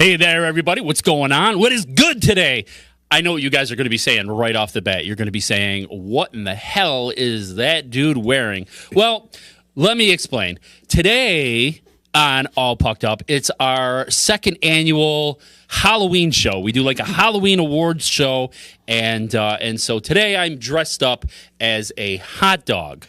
Hey there, everybody. What's going on? What is good today? I know what you guys are going to be saying right off the bat. You're going to be saying, what in the hell is that dude wearing? Well, let me explain. Today on All Pucked Up, it's our second annual Halloween show. We do like a Halloween awards show, and so today I'm dressed up as a hot dog.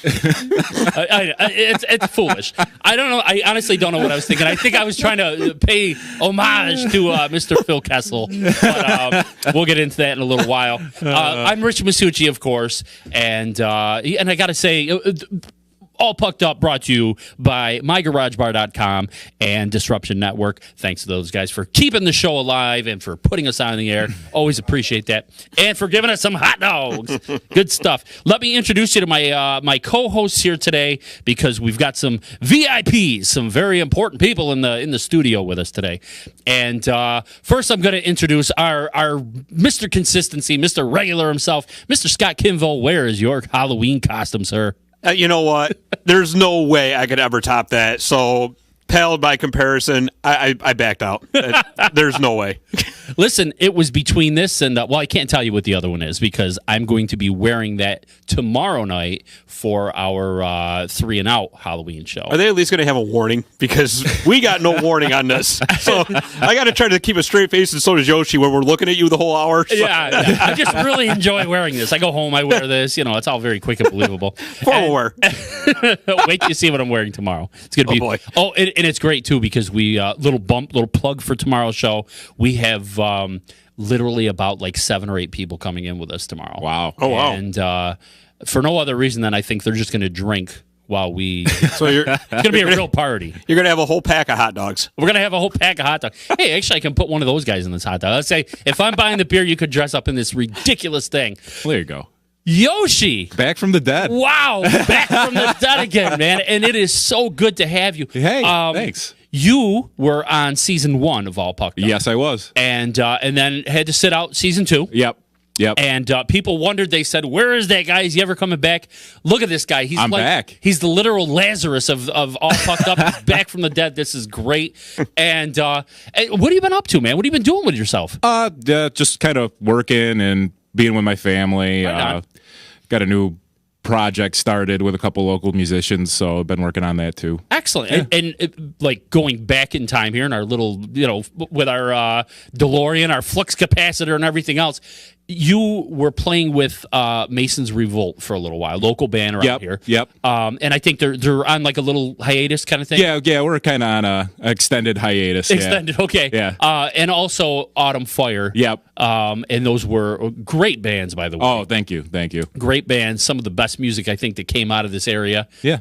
It's foolish. I don't know. I honestly don't know what I was thinking. I think I was trying to pay homage to Mr. Phil Kessel, but we'll get into that in a little while. I'm Rich Masucci, of course, and I got to say, All Pucked Up brought to you by MyGarageBar.com and Disruption Network. Thanks to those guys for keeping the show alive and for putting us on the air. Always appreciate that. And for giving us some hot dogs. Good stuff. Let me introduce you to my co-hosts here today, because we've got some VIPs, some very important people in the studio with us today. And first I'm going to introduce our Mr. Consistency, Mr. Regular himself, Mr. Scott Kinville. Where is your Halloween costume, sir? You know what? There's no way I could ever top that. So, paled by comparison, I backed out. There's no way. Listen, it was between this and, well, I can't tell you what the other one is, because I'm going to be wearing that tomorrow night for our 3 and Out Halloween show. Are they at least going to have a warning? Because we got no warning on this. So I got to try to keep a straight face, and so does Yoshi when we're looking at you the whole hour. So. Yeah, I just really enjoy wearing this. I go home, I wear this. You know, it's all very quick and believable. Formal wear. Wait till you see what I'm wearing tomorrow. It's going to be. Boy. Oh, and it's great, too, because we, little plug for tomorrow's show. We have literally about like 7 or 8 people coming in with us tomorrow. Wow. Oh, wow. And for no other reason than I think they're just going to drink while we. So it's going to be a real party. You're going to have a whole pack of hot dogs. We're going to have a whole pack of hot dogs. Hey, actually, I can put one of those guys in this hot dog. Let's say if I'm buying the beer, you could dress up in this ridiculous thing. Well, there you go. Yoshi. Back from the dead. Wow. Back from the dead again, man. And it is so good to have you. Hey, thanks. You were on season 1 of All Pucked Up. Yes, I was. And then had to sit out season 2. Yep. And people wondered, they said, where is that guy? Is he ever coming back? Look at this guy. I'm back. He's the literal Lazarus of All Pucked Up. He's back from the dead. This is great. And what have you been up to, man? What have you been doing with yourself? Just kind of working and being with my family. Right got a new project started with a couple local musicians, so I've been working on that too. Excellent. Yeah. And like going back in time here in our little, with our DeLorean, our flux capacitor and everything else, you were playing with Mason's Revolt for a little while, local band around here. Yep. And I think they're on like a little hiatus kind of thing. Yeah, we're kind of on a extended hiatus. Extended, yeah. Okay. Yeah. And also Autumn Fire. Yep. And those were great bands, by the way. Oh, thank you. Great bands. Some of the best music I think that came out of this area. Yeah.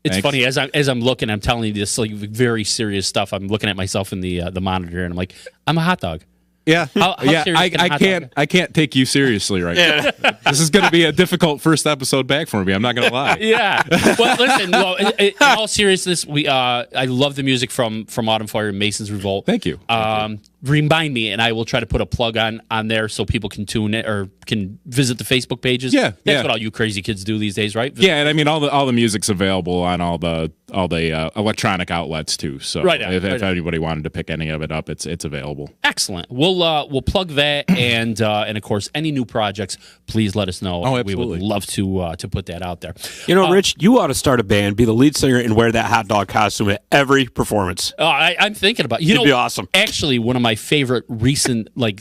It's Thanks. funny as I'm looking, I'm telling you this like very serious stuff. I'm looking at myself in the monitor, and I'm like, I'm a hot dog. Yeah, How serious can a hot dog I can't take you seriously right now. This is going to be a difficult first episode back for me. I'm not going to lie. Yeah. Well, listen. Well, in all seriousness, I love the music from Autumn Fire and Mason's Revolt. Thank you. Remind me, and I will try to put a plug on there so people can tune in or can visit the Facebook pages. Yeah, that's what all you crazy kids do these days, right? Yeah, and I mean all the music's available on all the electronic outlets too. So if anybody wanted to pick any of it up, it's available. Excellent. We'll plug that, and of course any new projects, please let us know. Oh, absolutely. We would love to put that out there. Rich, you ought to start a band, be the lead singer, and wear that hot dog costume at every performance. I'm thinking about It'd be awesome. Actually, one of my favorite recent, like,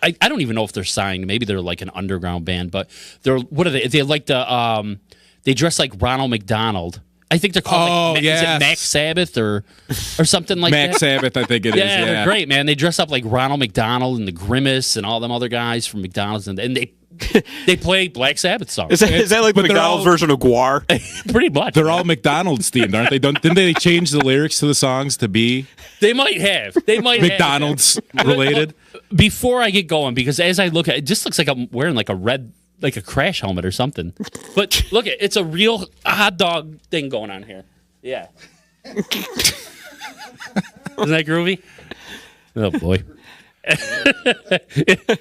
I don't even know if they're signed. Maybe they're like an underground band, but they're, what are they? They like they dress like Ronald McDonald. I think they're called, is it Max Sabbath or something like that? Max Sabbath, I think it is. Yeah, they're great, man. They dress up like Ronald McDonald and the Grimace and all them other guys from McDonald's, and they play Black Sabbath songs. Is that like the McDonald's version of Guar? Pretty much. They're all McDonald's themed, aren't they? Didn't they change the lyrics to the songs to be? They might have. McDonald's related. Before I get going, because as I look at it, it just looks like I'm wearing like a red, like a crash helmet or something. But look, it's a real hot dog thing going on here. Yeah. Isn't that groovy? Oh, boy.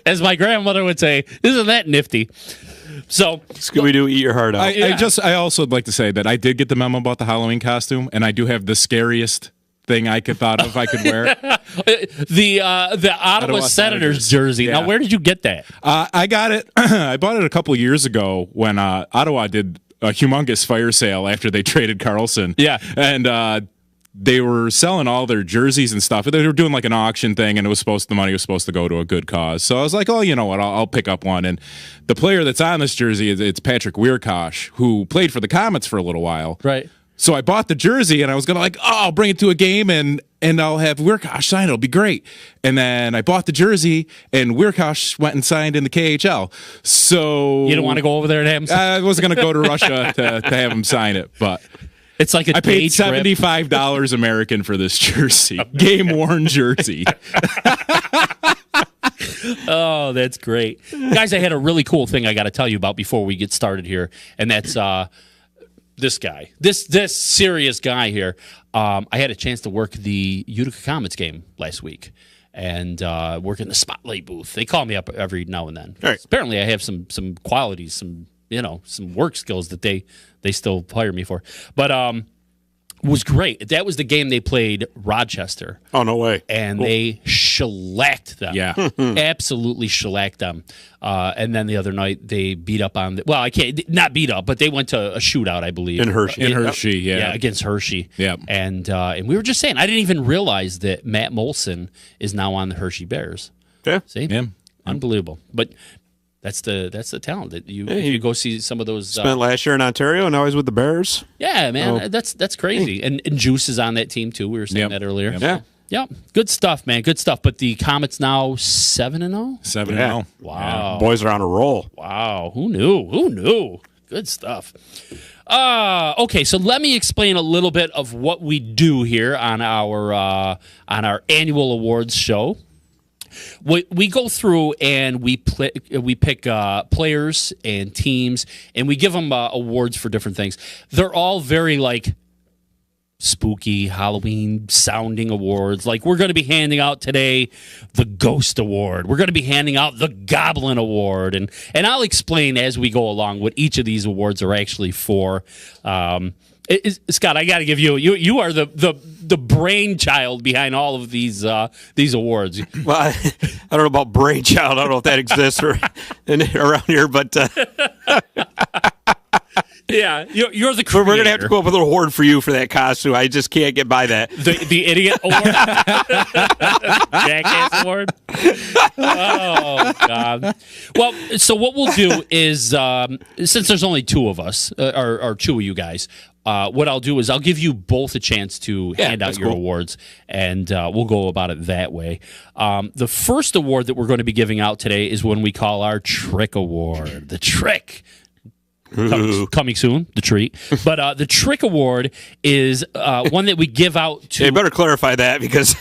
As my grandmother would say, isn't that nifty? So Scooby-Doo, eat your heart out. I also would like to say that I did get the memo about the Halloween costume, and I do have the scariest thing I could thought of I could wear. The Ottawa Senators jersey. Yeah. Now, where did you get that? I got it. I bought it a couple of years ago when Ottawa did a humongous fire sale after they traded Carlson. Yeah. And they were selling all their jerseys and stuff. They were doing like an auction thing, and the money was supposed to go to a good cause. So I was like, oh, you know what? I'll pick up one. And the player that's on this jersey, it's Patrick Weirkosh, who played for the Comets for a little while. Right. So I bought the jersey, and I was gonna I'll bring it to a game, and I'll have Weirkosh sign. It'll be great. And then I bought the jersey, and Weirkosh went and signed in the KHL. So you didn't want to go over there and have him sign? I wasn't gonna go to Russia to have him sign it, but. It's like I paid $75 American for this jersey, game worn jersey. Oh, that's great, guys! I had a really cool thing I got to tell you about before we get started here, and that's this guy, this serious guy here. I had a chance to work the Utica Comets game last week, and work in the spotlight booth. They call me up every now and then. Right. Apparently, I have some qualities, some work skills that they still hire me for. But it was great. That was the game they played Rochester. Oh, no way. And they shellacked them. Yeah. Absolutely shellacked them. And then the other night they beat up on I can't not beat up, but they went to a shootout, I believe. In Hershey. Yeah. Against Hershey. Yep. And we were just saying, I didn't even realize that Matt Molson is now on the Hershey Bears. Yeah. See? Yeah. Unbelievable. But that's the talent that you go see some of those. Spent last year in Ontario, and now he's with the Bears. Yeah, man, that's crazy. And Juice is on that team too. We were saying that earlier. Yeah. Yeah, good stuff, man. Good stuff. But the Comets now 7-0. 7-0. Wow. Boys are on a roll. Wow. Who knew? Good stuff. Okay, so let me explain a little bit of what we do here on our annual awards show. We go through and we pick players and teams, and we give them awards for different things. They're all very spooky Halloween sounding awards. Like, we're going to be handing out today the Ghost Award. We're going to be handing out the Goblin Award, and I'll explain as we go along what each of these awards are actually for. Scott, I got to give you are the brainchild behind all of these awards. Well, I don't know about brainchild. I don't know if that exists around here, but yeah, you're the creator. We're going to have to come up with an award for you for that costume. I just can't get by that. The idiot award, jackass award. Oh God. Well, so what we'll do is, since there's only two of us, or two of you guys. What I'll do is I'll give you both a chance to hand out your awards, and we'll go about it that way. The first award that we're going to be giving out today is one we call our Trick Award. The Trick. Coming soon, the treat. But the Trick Award is one that we give out to... You better clarify that, because...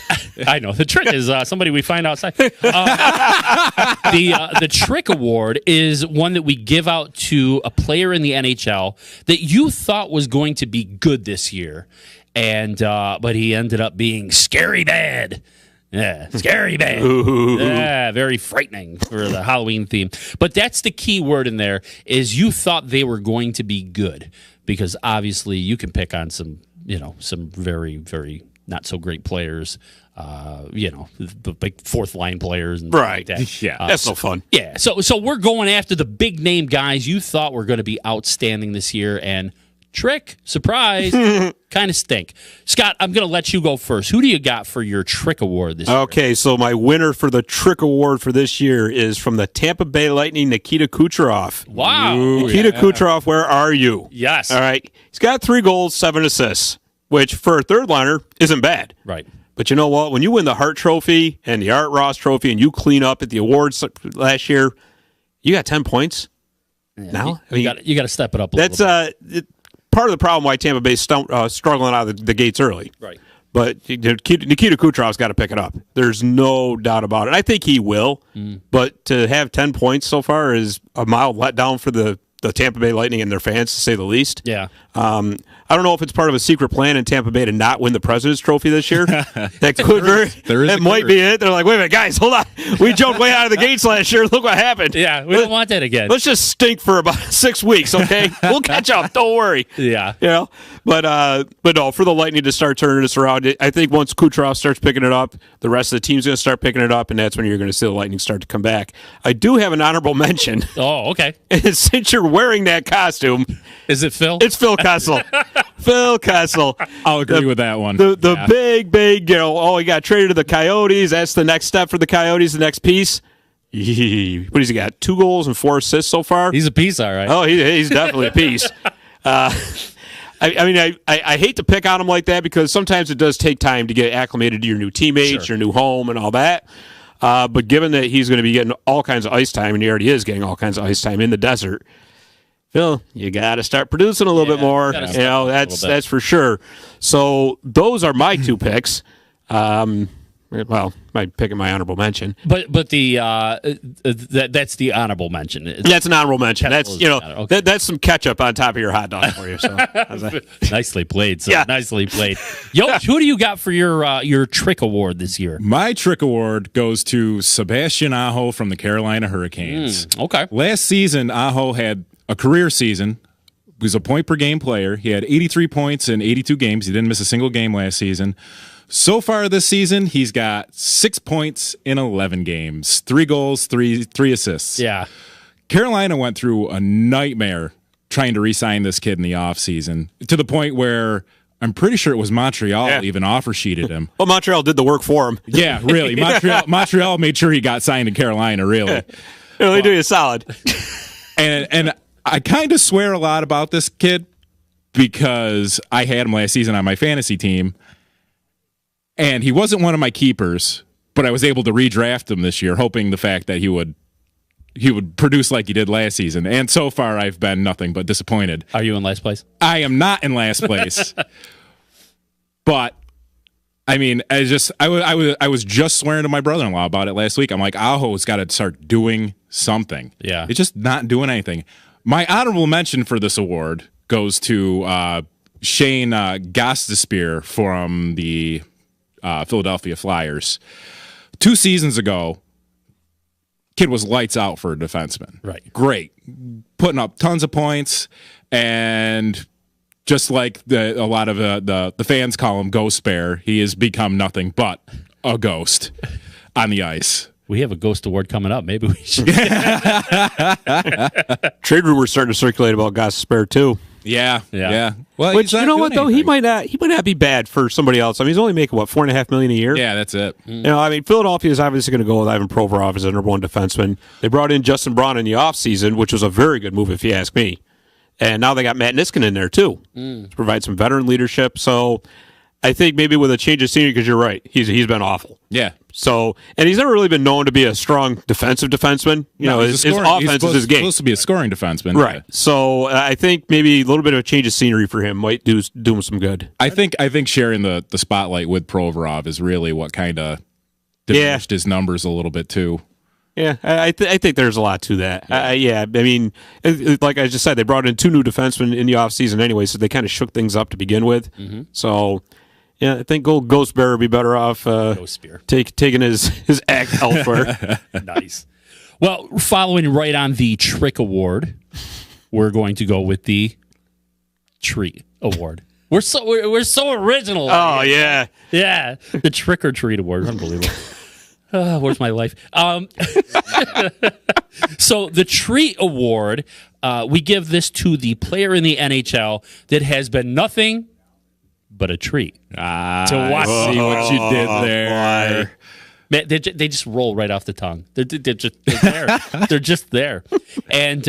I know. The Trick is somebody we find outside. The Trick Award is one that we give out to a player in the NHL that you thought was going to be good this year, and but he ended up being scary bad. Yeah, scary bad. Yeah, very frightening for the Halloween theme. But that's the key word in there, is you thought they were going to be good, because obviously you can pick on some very, very not so great players, the big fourth line players and right. Like that. Yeah, that's no fun. Yeah, so we're going after the big name guys you thought were going to be outstanding this year, and Trick, surprise, kind of stink. Scott, I'm going to let you go first. Who do you got for your Trick Award this year? Okay, so my winner for the Trick Award for this year is from the Tampa Bay Lightning, Nikita Kucherov. Wow. Nikita Kucherov, where are you? Yes. All right. He's got 3 goals, 7 assists, which for a third liner isn't bad. Right. But you know what? When you win the Hart Trophy and the Art Ross Trophy and you clean up at the awards last year, you got 10 points. Yeah, now? You got to step it up a little bit. Part of the problem why Tampa Bay's struggling out of the gates early. Right. But Nikita Kucherov's got to pick it up. There's no doubt about it. I think he will. But to have 10 points so far is a mild letdown for the Tampa Bay Lightning and their fans, to say the least. Yeah. I don't know if it's part of a secret plan in Tampa Bay to not win the President's Trophy this year. That could that might be it. They're like, wait a minute, guys, hold on. We jumped way out of the gates last year. Look what happened. Yeah, we don't want that again. Let's just stink for about 6 weeks, okay? We'll catch up. Don't worry. Yeah. You know? But no, for the Lightning to start turning this around, I think once Kucherov starts picking it up, the rest of the team's going to start picking it up, and that's when you're going to see the Lightning start to come back. I do have an honorable mention. Oh, okay. And since you're wearing that costume, is it Phil? It's Phil Kessel. Phil Kessel. I'll agree with that one. The big, he got traded to the Coyotes. That's the next step for the Coyotes, the next piece. What has he got? 2 goals and 4 assists so far? He's a piece, all right. Oh, he's definitely a piece. I hate to pick on him like that because sometimes it does take time to get acclimated to your new teammates, your new home, and all that. But given that he's going to be getting all kinds of ice time, and he already is getting all kinds of ice time in the desert, Phil, you got to start producing a little bit more. That's for sure. So those are my 2 picks. I'm picking my honorable mention. But the that's the honorable mention. That's an honorable mention. That's that's some ketchup on top of your hot dog for you. So nicely played. So nicely played. Yosh, who do you got for your Trick Award this year? My Trick Award goes to Sebastian Aho from the Carolina Hurricanes. Okay. Last season, Aho had a career season. He was a point-per-game player. He had 83 points in 82 games. He didn't miss a single game last season. So far this season, he's got 6 points in 11 games, 3 goals, three assists. Yeah. Carolina went through a nightmare trying to re-sign this kid in the offseason to the point where I'm pretty sure it was Montreal even offer-sheeted him. Well, Montreal did the work for him. Yeah, really. Montreal made sure he got signed in Carolina, really. They do you solid. And I kind of swear a lot about this kid because I had him last season on my fantasy team, and he wasn't one of my keepers, but I was able to redraft him this year, hoping the fact that he would produce like he did last season. And so far, I've been nothing but disappointed. Are you in last place? I am not in last place, but I mean, I was just swearing to my brother-in-law about it last week. I'm like, Aho's got to start doing something. Yeah, it's just not doing anything. My honorable mention for this award goes to Shane Gostisbehere from the Philadelphia Flyers. 2 seasons ago, kid was lights out for a defenseman. Right. Great. Putting up tons of points, and just like a lot of the fans call him Ghost Bear, he has become nothing but a ghost on the ice. We have a ghost award coming up. Maybe we should. Trade rumors starting to circulate about Gostisbehere too. Yeah. Well, which you know what though, he might not be bad for somebody else. I mean, he's only making $4.5 million a year. Yeah, that's it. You know, I mean, Philadelphia is obviously going to go with Ivan Provorov as their number 1 defenseman. They brought in Justin Braun in the offseason, which was a very good move if you ask me. And now they got Matt Niskanen in there too to provide some veteran leadership. So I think maybe with a change of scenery, because you're right, he's been awful. Yeah. So, and he's never really been known to be a strong defensive defenseman. His offense is his game. He's supposed to be a scoring defenseman, right? Yeah. So, I think maybe a little bit of a change of scenery for him might do him some good. I think sharing the spotlight with Provorov is really what kind of diminished his numbers a little bit too. Yeah, I think there's a lot to that. I mean, like I just said, they brought in 2 new defensemen in the offseason anyway, so they kind of shook things up to begin with. Mm-hmm. So. Yeah, I think Ghost Bear would be better off taking his act elsewhere. Nice. Well, following right on the Trick Award, we're going to go with the Treat Award. We're so original. Oh yeah, the Trick or Treat Award, unbelievable. Where's my life? So the Treat Award, we give this to the player in the NHL that has been nothing but a treat to watch. See what you did there. Man, they just roll right off the tongue. They're there. They're just there. And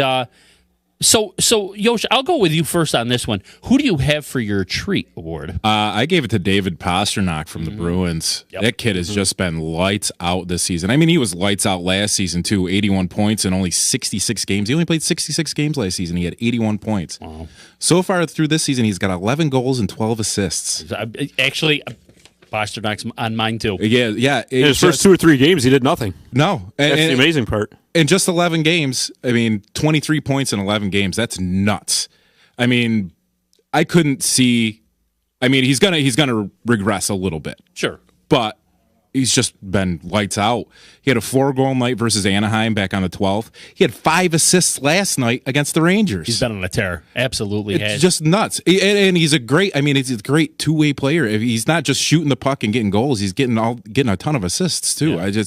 so Yosh, I'll go with you first on this one. Who do you have for your Treat Award? I gave it to David Pasternak from the Bruins. Yep. That kid has just been lights out this season. I mean, he was lights out last season too. 81 points in only 66 games. He only played 66 games last season. He had 81 points. Wow. So far through this season, he's got 11 goals and 12 assists. Actually, Pasternak's on mine too. Yeah. In his first 2 or 3 games, he did nothing. No. That's the amazing part. In just 11 games, I mean, 23 points in 11 games, that's nuts. I mean, I couldn't see. I mean, he's gonna regress a little bit, Sure. but he's just been lights out. He had a 4-goal night versus Anaheim back on the 12th. He had 5 assists last night against the Rangers. He's been on a tear. Absolutely. It's just nuts. And he's a great, I mean, he's a great two-way player. If he's not just shooting the puck and getting goals, he's getting a ton of assists too. Yeah.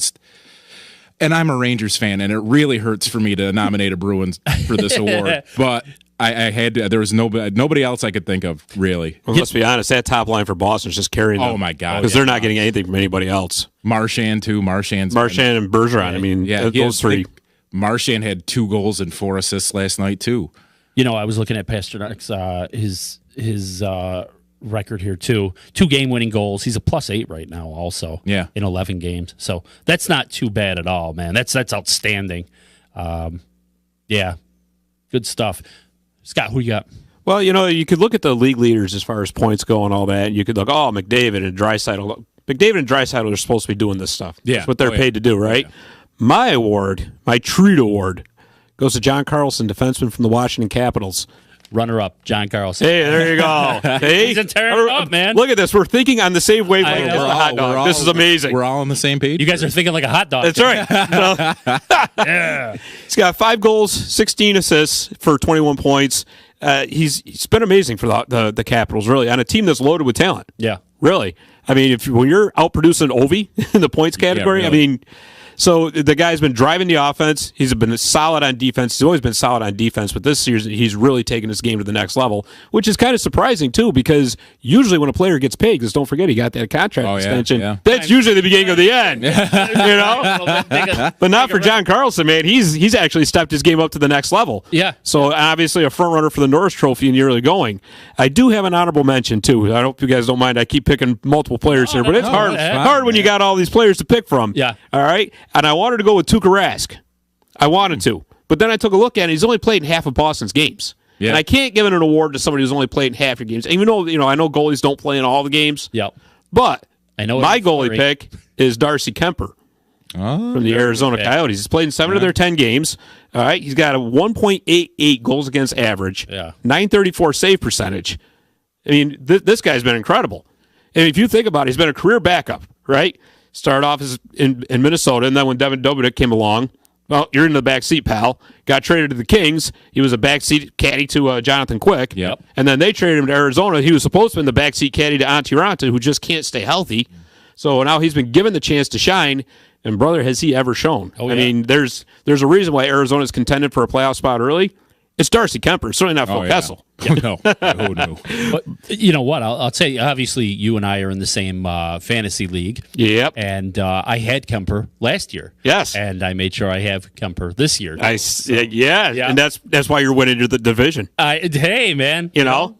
And I'm a Rangers fan, and it really hurts for me to nominate a Bruins for this award. But I had to, there was nobody else I could think of, really. Well, let's be honest, that top line for Boston's just carrying them. Oh, my God. Because they're not getting anything from anybody else. Marchand, too. Marchand and Bergeron. I mean, those three. Marchand had 2 goals and 4 assists last night, too. You know, I was looking at Pasternak's his record here, too. 2 game-winning goals. He's a +8 right now, also. Yeah. In 11 games. So that's not too bad at all, man. That's outstanding. Yeah. Good stuff. Scott, who you got? Well, you know, you could look at the league leaders as far as points go and all that, and you could look, McDavid and Draisaitl. McDavid and Draisaitl are supposed to be doing this stuff. Yeah. That's what they're paid to do, right? Yeah. My award, my treat award, goes to John Carlson, defenseman from the Washington Capitals. Runner-up, John Carlson. Hey, there you go. Hey, he's tearing it up, man. Look at this. We're thinking on the same wavelength as the hot dog. This is amazing. We're all on the same page. You guys are thinking like a hot dog. That's right. Yeah. He's got 5 goals, 16 assists for 21 points. He's been amazing for the Capitals, really, on a team that's loaded with talent. Yeah. Really. I mean, when you're outproducing Ovi in the points category, really. I mean, so the guy's been driving the offense. He's been solid on defense. He's always been solid on defense, but this season he's really taken his game to the next level, which is kind of surprising too, because usually when a player gets paid, because don't forget he got that contract extension, that's usually the beginning of the end. You know, but not for John Carlson, man. He's actually stepped his game up to the next level. Yeah. So obviously a front runner for the Norris Trophy in the early going. I do have an honorable mention too. I hope you guys don't mind. I keep picking multiple players here, but it's hard when you got all these players to pick from. Yeah. All right. And I wanted to go with Tuukka Rask. I wanted to. But then I took a look at it. He's only played in half of Boston's games. Yeah. And I can't give an award to somebody who's only played in half your games. Even though, I know goalies don't play in all the games. Yep. But I know my goalie pick is Darcy Kemper from the Arizona Coyotes. He's played in 7 of their 10 games. All right. He's got a 1.88 goals against average. Yeah. 934 save percentage. I mean, this guy's been incredible. And if you think about it, he's been a career backup, right? Started off as in Minnesota, and then when Devin Dobrik came along, well, you're in the back seat, pal. Got traded to the Kings. He was a backseat caddy to Jonathan Quick. Yep. And then they traded him to Arizona. He was supposed to be in the backseat caddy to Antti Raanta, who just can't stay healthy. So now he's been given the chance to shine, and brother, has he ever shown. Oh, yeah. I mean, there's a reason why Arizona's contended for a playoff spot early. It's Darcy Kemper, certainly not Phil Kessel. No. But you know what? I'll tell you, obviously, you and I are in the same fantasy league. Yep. And I had Kemper last year. Yes. And I made sure I have Kemper this year. Yeah. And that's why you're winning the division. Hey, man. You know?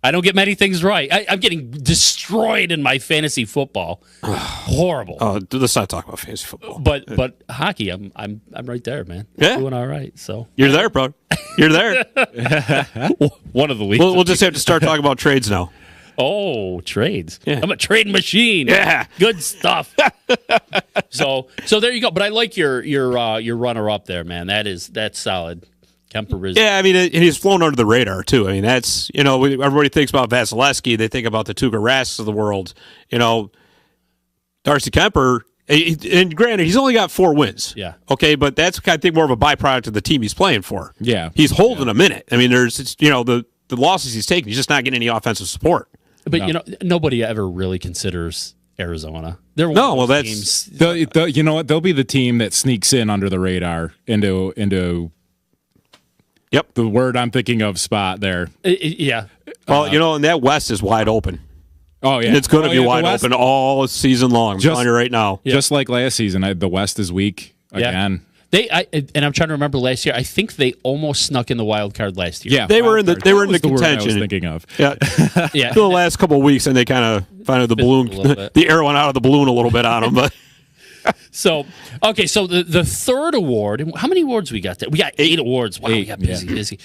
I don't get many things right. I'm getting destroyed in my fantasy football. Horrible. Oh, let's not talk about fantasy football. But hockey, I'm right there, man. Yeah. Doing all right. So you're there, bro. You're there. One of the leagues. We'll just have to start talking about trades now. Oh, trades. Yeah. I'm a trade machine. Yeah. Good stuff. So there you go. But I like your runner up there, man. That's solid. Kemper is. Yeah, I mean, and he's flown under the radar too. I mean, that's everybody thinks about Vasilevsky, they think about the Tuukka Rasks of the world. Darcy Kemper, and granted, he's only got 4 wins. Yeah. Okay, but that's I think more of a byproduct of the team he's playing for. Yeah. He's holding them in it. I mean, there's the losses he's taking. He's just not getting any offensive support. But nobody ever really considers Arizona. They're one no, of well, those that's teams. You know what? They'll be the team that sneaks in under the radar into. Yep. The word I'm thinking of spot there. Yeah. Well, and that West is wide open. Oh, yeah. And it's going to be wide open all season long. I'm telling you right now. Just like last season, the West is weak again. And I'm trying to remember last year. I think they almost snuck in the wild card last year. Yeah, they were in the contention. Word I was thinking of. Yeah, yeah. For the last couple of weeks, and they kind of found the balloon, the air went out of the balloon a little bit on them. But so the third award. How many awards we got there? We got 8 awards. Wow, we got busy.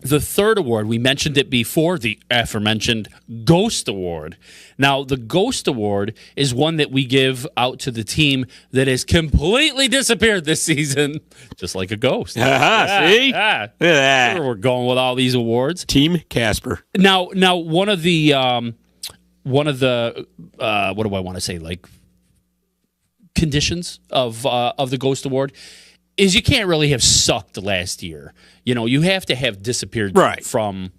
The third award, we mentioned it before, the aforementioned Ghost Award. Now, the Ghost Award is one that we give out to the team that has completely disappeared this season, just like a ghost. See? Look at that. That's where we're going with all these awards. Team Casper. Now, one of the what do I want to say, like conditions of the Ghost Award is you can't really have sucked last year. You have to have disappeared from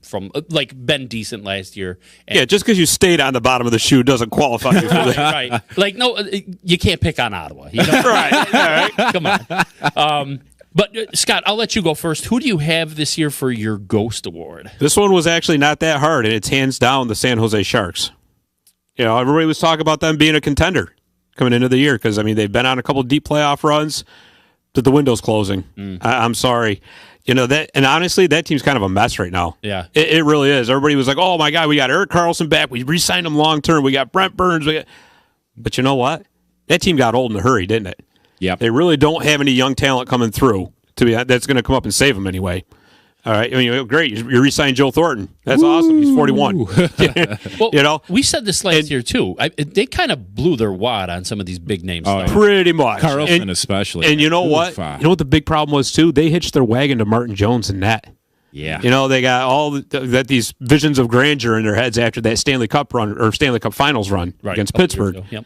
like been decent last year. Yeah, just because you stayed on the bottom of the shoe doesn't qualify you for that. Right. Like, no, you can't pick on Ottawa. Right. All right. Come on. But, Scott, I'll let you go first. Who do you have this year for your Ghost Award? This one was actually not that hard, and it's hands down the San Jose Sharks. Everybody was talking about them being a contender coming into the year because, they've been on a couple deep playoff runs, but the window's closing. I'm sorry. That, and honestly, that team's kind of a mess right now. Yeah. It really is. Everybody was like, oh, my God, we got Erik Karlsson back. We re-signed him long-term. We got Brent Burns. But you know what? That team got old in a hurry, didn't it? Yeah. They really don't have any young talent coming through that's going to come up and save them anyway. All right. Great. You re-signed Joe Thornton. That's awesome. He's 41. Well, we said this last year, too. They kind of blew their wad on some of these big names. Pretty much. Karlsson especially. And you know what? You know what the big problem was, too? They hitched their wagon to Martin Jones and net. Yeah. They got all these visions of grandeur in their heads after that Stanley Cup run or Stanley Cup Finals run against Pittsburgh. Yep.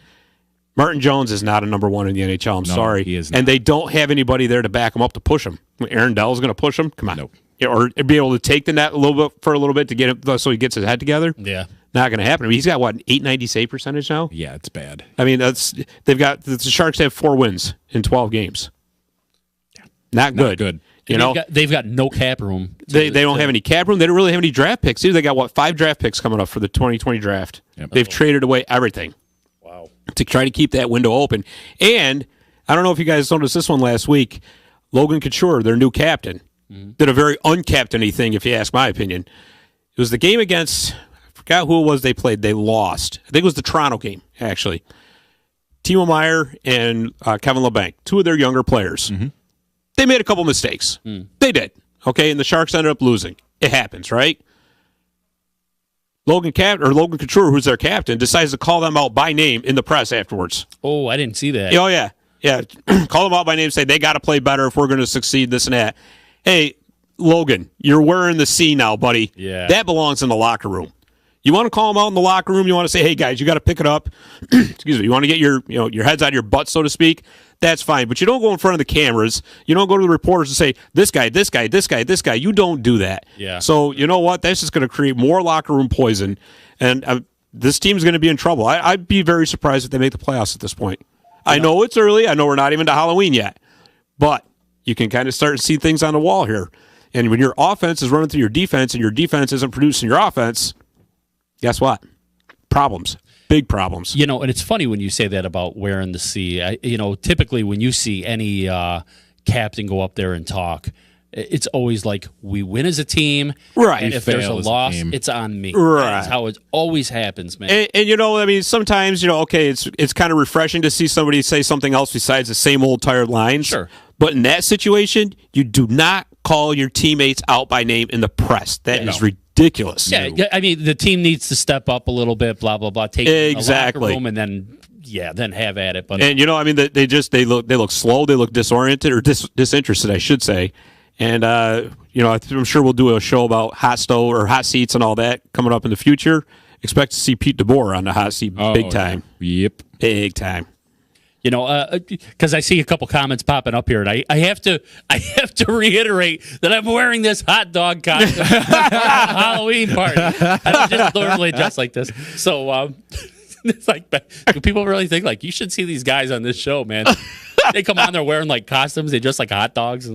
Martin Jones is not a number one in the NHL. I'm sorry. He is not. And they don't have anybody there to back him up to push him. Aaron Dell's going to push him? Come on. Nope. Or be able to take the net a little bit to get him so he gets his head together. Yeah. Not going to happen. He's got, what, an 890 save percentage now? Yeah, it's bad. The Sharks have 4 wins in 12 games. Not good. Not good. They've got no cap room. They don't have any cap room. They don't really have any draft picks either. They got, 5 draft picks coming up for the 2020 draft. Yep. They've traded away everything. Wow. To try to keep that window open. And I don't know if you guys noticed this one last week. Logan Couture, their new captain, did a very uncaptainy thing, if you ask my opinion. It was the game against, I forgot who it was they played. They lost. I think it was the Toronto game, actually. Timo Meier and Kevin LeBanc, 2 of their younger players. They made a couple mistakes. They did. Okay, and the Sharks ended up losing. It happens, right? Logan Couture, who's their captain, decides to call them out by name in the press afterwards. Oh, I didn't see that. Oh, yeah. Yeah, call them out by name, say they got to play better if we're going to succeed, this and that. Hey, Logan, you're wearing the C now, buddy. Yeah. That belongs in the locker room. You want to call them out in the locker room? You want to say, hey, guys, you got to pick it up. Excuse me. You want to get your heads out of your butt, so to speak? That's fine. But you don't go in front of the cameras. You don't go to the reporters and say, this guy, this guy, this guy, this guy. You don't do that. Yeah. So you know what? That's just going to create more locker room poison. And this team's going to be in trouble. I'd be very surprised if they make the playoffs at this point. I know it's early. I know we're not even to Halloween yet. But you can kind of start to see things on the wall here. And when your offense is running through your defense and your defense isn't producing your offense, guess what? Problems. Big problems. And it's funny when you say that about wearing the C. Typically when you see any captain go up there and talk, it's always like, we win as a team. Right. And if there's a loss, it's on me. Right. That's how it always happens, man. And sometimes, okay, it's kind of refreshing to see somebody say something else besides the same old tired lines. Sure. But in that situation, you do not call your teammates out by name in the press. That is ridiculous. Yeah, the team needs to step up a little bit, blah, blah, blah. Take the locker room and then have at it. But they look slow, they look disoriented or disinterested, I should say. And I'm sure we'll do a show about hot stove or hot seats and all that coming up in the future. Expect to see Pete DeBoer on the hot seat big time. Yep. Big time. Because I see a couple comments popping up here, and I have to reiterate that I'm wearing this hot dog costume for a Halloween party. I don't just normally dress like this, so it's like, do people really think like you should see these guys on this show, man? They come on, they're wearing like costumes, they dress like hot dogs.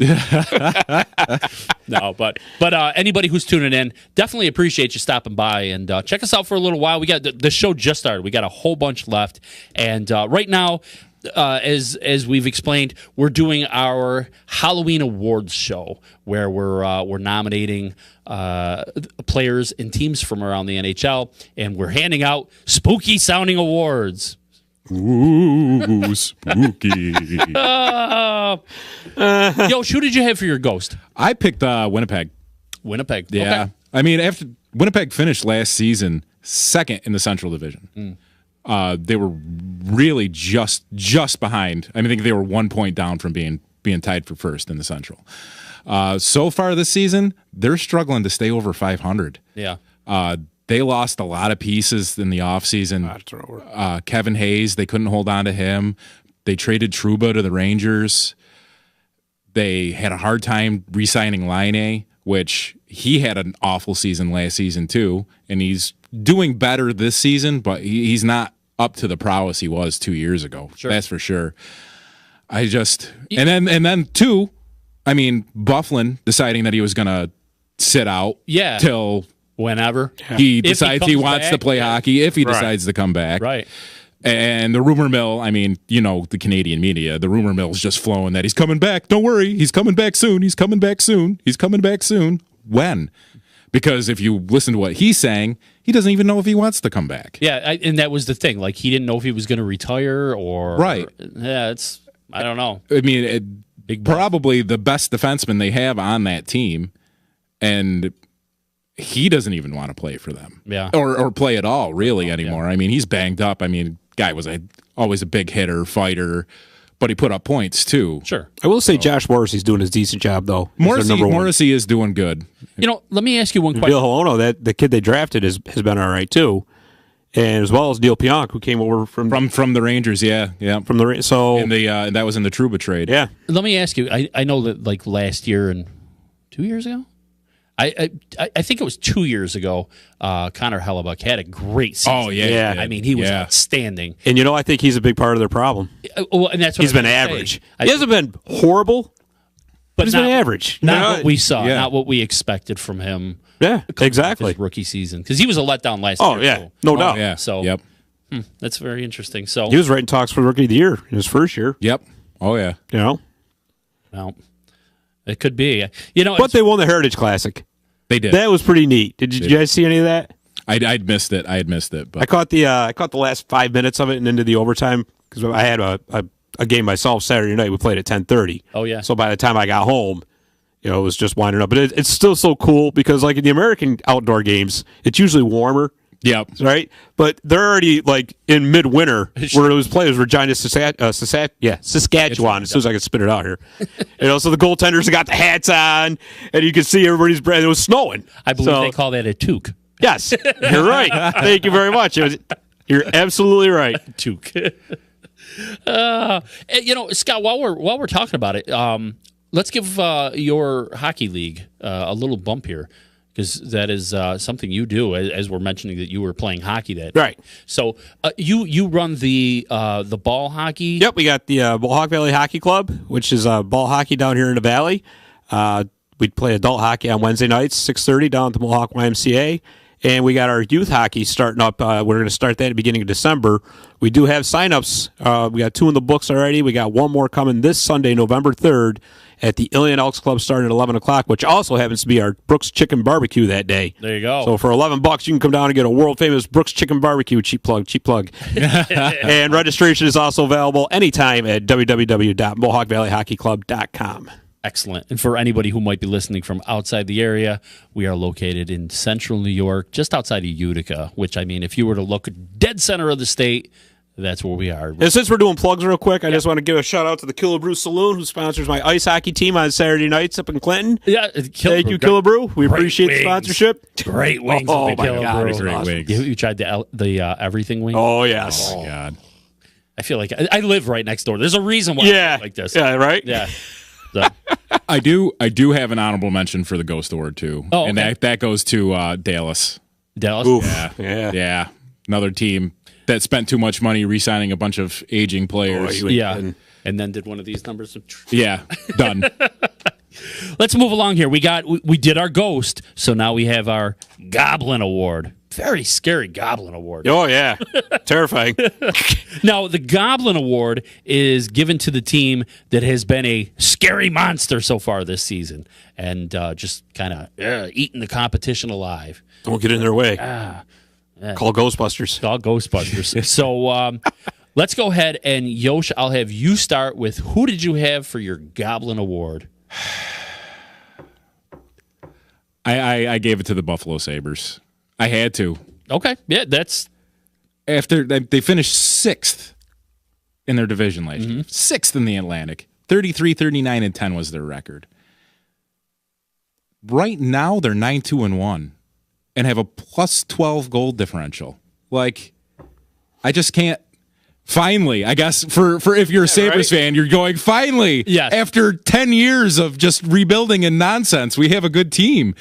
No, but anybody who's tuning in, definitely appreciate you stopping by and check us out for a little while. We got the show just started. We got a whole bunch left, and right now. As we've explained, we're doing our Halloween awards show where we're nominating players and teams from around the NHL, and we're handing out spooky sounding awards. Ooh, spooky. Yosh, who did you have for your ghost? I picked Winnipeg. Winnipeg. Yeah. Okay. I mean, after Winnipeg finished last season second in the Central Division. They were really just behind. I mean, I think they were 1 point down from being tied for first in the Central. So far this season, they're struggling to stay over 500. Yeah. They lost a lot of pieces in the offseason. Kevin Hayes, they couldn't hold on to him. They traded Trouba to the Rangers. They had a hard time re-signing Laine, which he had an awful season last season too, and he's doing better this season, but he's not up to the prowess he was 2 years ago. Sure. That's for sure. And then two, I mean, Bufflin deciding that he was going to sit out till whenever he decides he wants back, to play hockey, if he decides to come back. Right. And the rumor mill, I mean, the Canadian media, the rumor mill is just flowing that he's coming back. Don't worry. He's coming back soon. He's coming back soon. He's coming back soon. When? Because if you listen to what he's saying, he doesn't even know if he wants to come back. Yeah, and that was the thing. Like, he didn't know if he was going to retire or... Right. Yeah, I don't know. I mean, probably the best defenseman they have on that team, and he doesn't even want to play for them. Yeah. Or play at all, really, anymore. Yeah. I mean, he's banged up. I mean, guy was always a big hitter, fighter, but he put up points, too. Sure. I will say Josh Morrissey's doing his decent job, though. Morrissey is doing good. Let me ask you one question. Bill Holono, the kid they drafted, has been all right, too. And as well as Neil Pionk, who came over from the Rangers, yeah. From the so and that was in the Trouba trade. Yeah. Let me ask you, I know that like last year and 2 years ago? I think it was 2 years ago. Connor Hellebuck had a great season. Oh yeah. I mean, he was outstanding. And I think he's a big part of their problem. Well, and that's what he's been average. He hasn't been horrible, but he's been average. Not what we saw. Not what we expected from him. Yeah, exactly. His rookie season, because he was a letdown last year. Oh yeah, no doubt. Yeah. So yep. That's very interesting. So he was right in talks for Rookie of the Year in his first year. Yep. Oh yeah. Well, it could be. But they won the Heritage Classic. They did. That was pretty neat. Did you guys see any of that? I'd missed it. I had missed it. But I caught the last 5 minutes of it and into the overtime because I had a game myself Saturday night. We played at 10:30. Oh yeah. So by the time I got home, it was just winding up. But it's still so cool because like in the American outdoor games, it's usually warmer. Yep. Right? But they're already like in midwinter where those players were giant Saskatchewan as soon as I could spit it out here. So the goaltenders have got the hats on and you can see everybody's breath. It was snowing. I believe they call that a toque. Yes. You're right. Thank you very much. You're absolutely right. Toque. Scott, while we're talking about it, let's give your hockey league a little bump here. Because that is something you do, as we're mentioning that you were playing hockey that day. Right. So you run the ball hockey. Yep, we got the Mohawk Valley Hockey Club, which is ball hockey down here in the valley. We play adult hockey on Wednesday nights, 6:30 down at the Mohawk YMCA. And we got our youth hockey starting up. We're going to start that at the beginning of December. We do have sign-ups. We got 2 in the books already. We got 1 more coming this Sunday, November 3rd, at the Ilion Elks Club starting at 11 o'clock, which also happens to be our Brooks Chicken Barbecue that day. There you go. So for $11, you can come down and get a world-famous Brooks Chicken Barbecue. Cheap plug. And registration is also available anytime at www.mohawkvalleyhockeyclub.com. Excellent. And for anybody who might be listening from outside the area, we are located in central New York, just outside of Utica, which, I mean, if you were to look dead center of the state, that's where we are. And since we're doing plugs real quick, I just want to give a shout-out to the Killebrew Saloon, who sponsors my ice hockey team on Saturday nights up in Clinton. Yeah, Thank you, Killebrew. We appreciate the sponsorship. Great wings. Oh, my God. Great Awesome. wings. You tried the everything wing? Oh, yes. Oh, my God. I feel like I live right next door. There's a reason why I feel like this. Yeah, right? Yeah. So. I do have an honorable mention for the Ghost Award, too. Oh, okay. And that goes to Dallas. Dallas? Oof. Yeah. Another team that spent too much money re-signing a bunch of aging players. And then did one of these numbers. Yeah, done. Let's move along here. We did our Ghost, so now we have our Goblin Award. Very scary Goblin Award. Oh, yeah. Terrifying. Now, the Goblin Award is given to the team that has been a scary monster so far this season and just kind of eating the competition alive. Don't get in their way. Call Ghostbusters. Call Ghostbusters. So let's go ahead and, Yosh, I'll have you start with who did you have for your Goblin Award? I gave it to the Buffalo Sabres. I had to. Okay. Yeah, that's After they finished 6th in their division last year. 6th in the Atlantic. 33, 39, and 10 was their record. Right now, they're 9-2-1 and have a plus 12 goal differential. Like, I just can't. Finally, I guess for if you're a Sabres fan, you're going, finally, yes. After 10 years of just rebuilding and nonsense, we have a good team.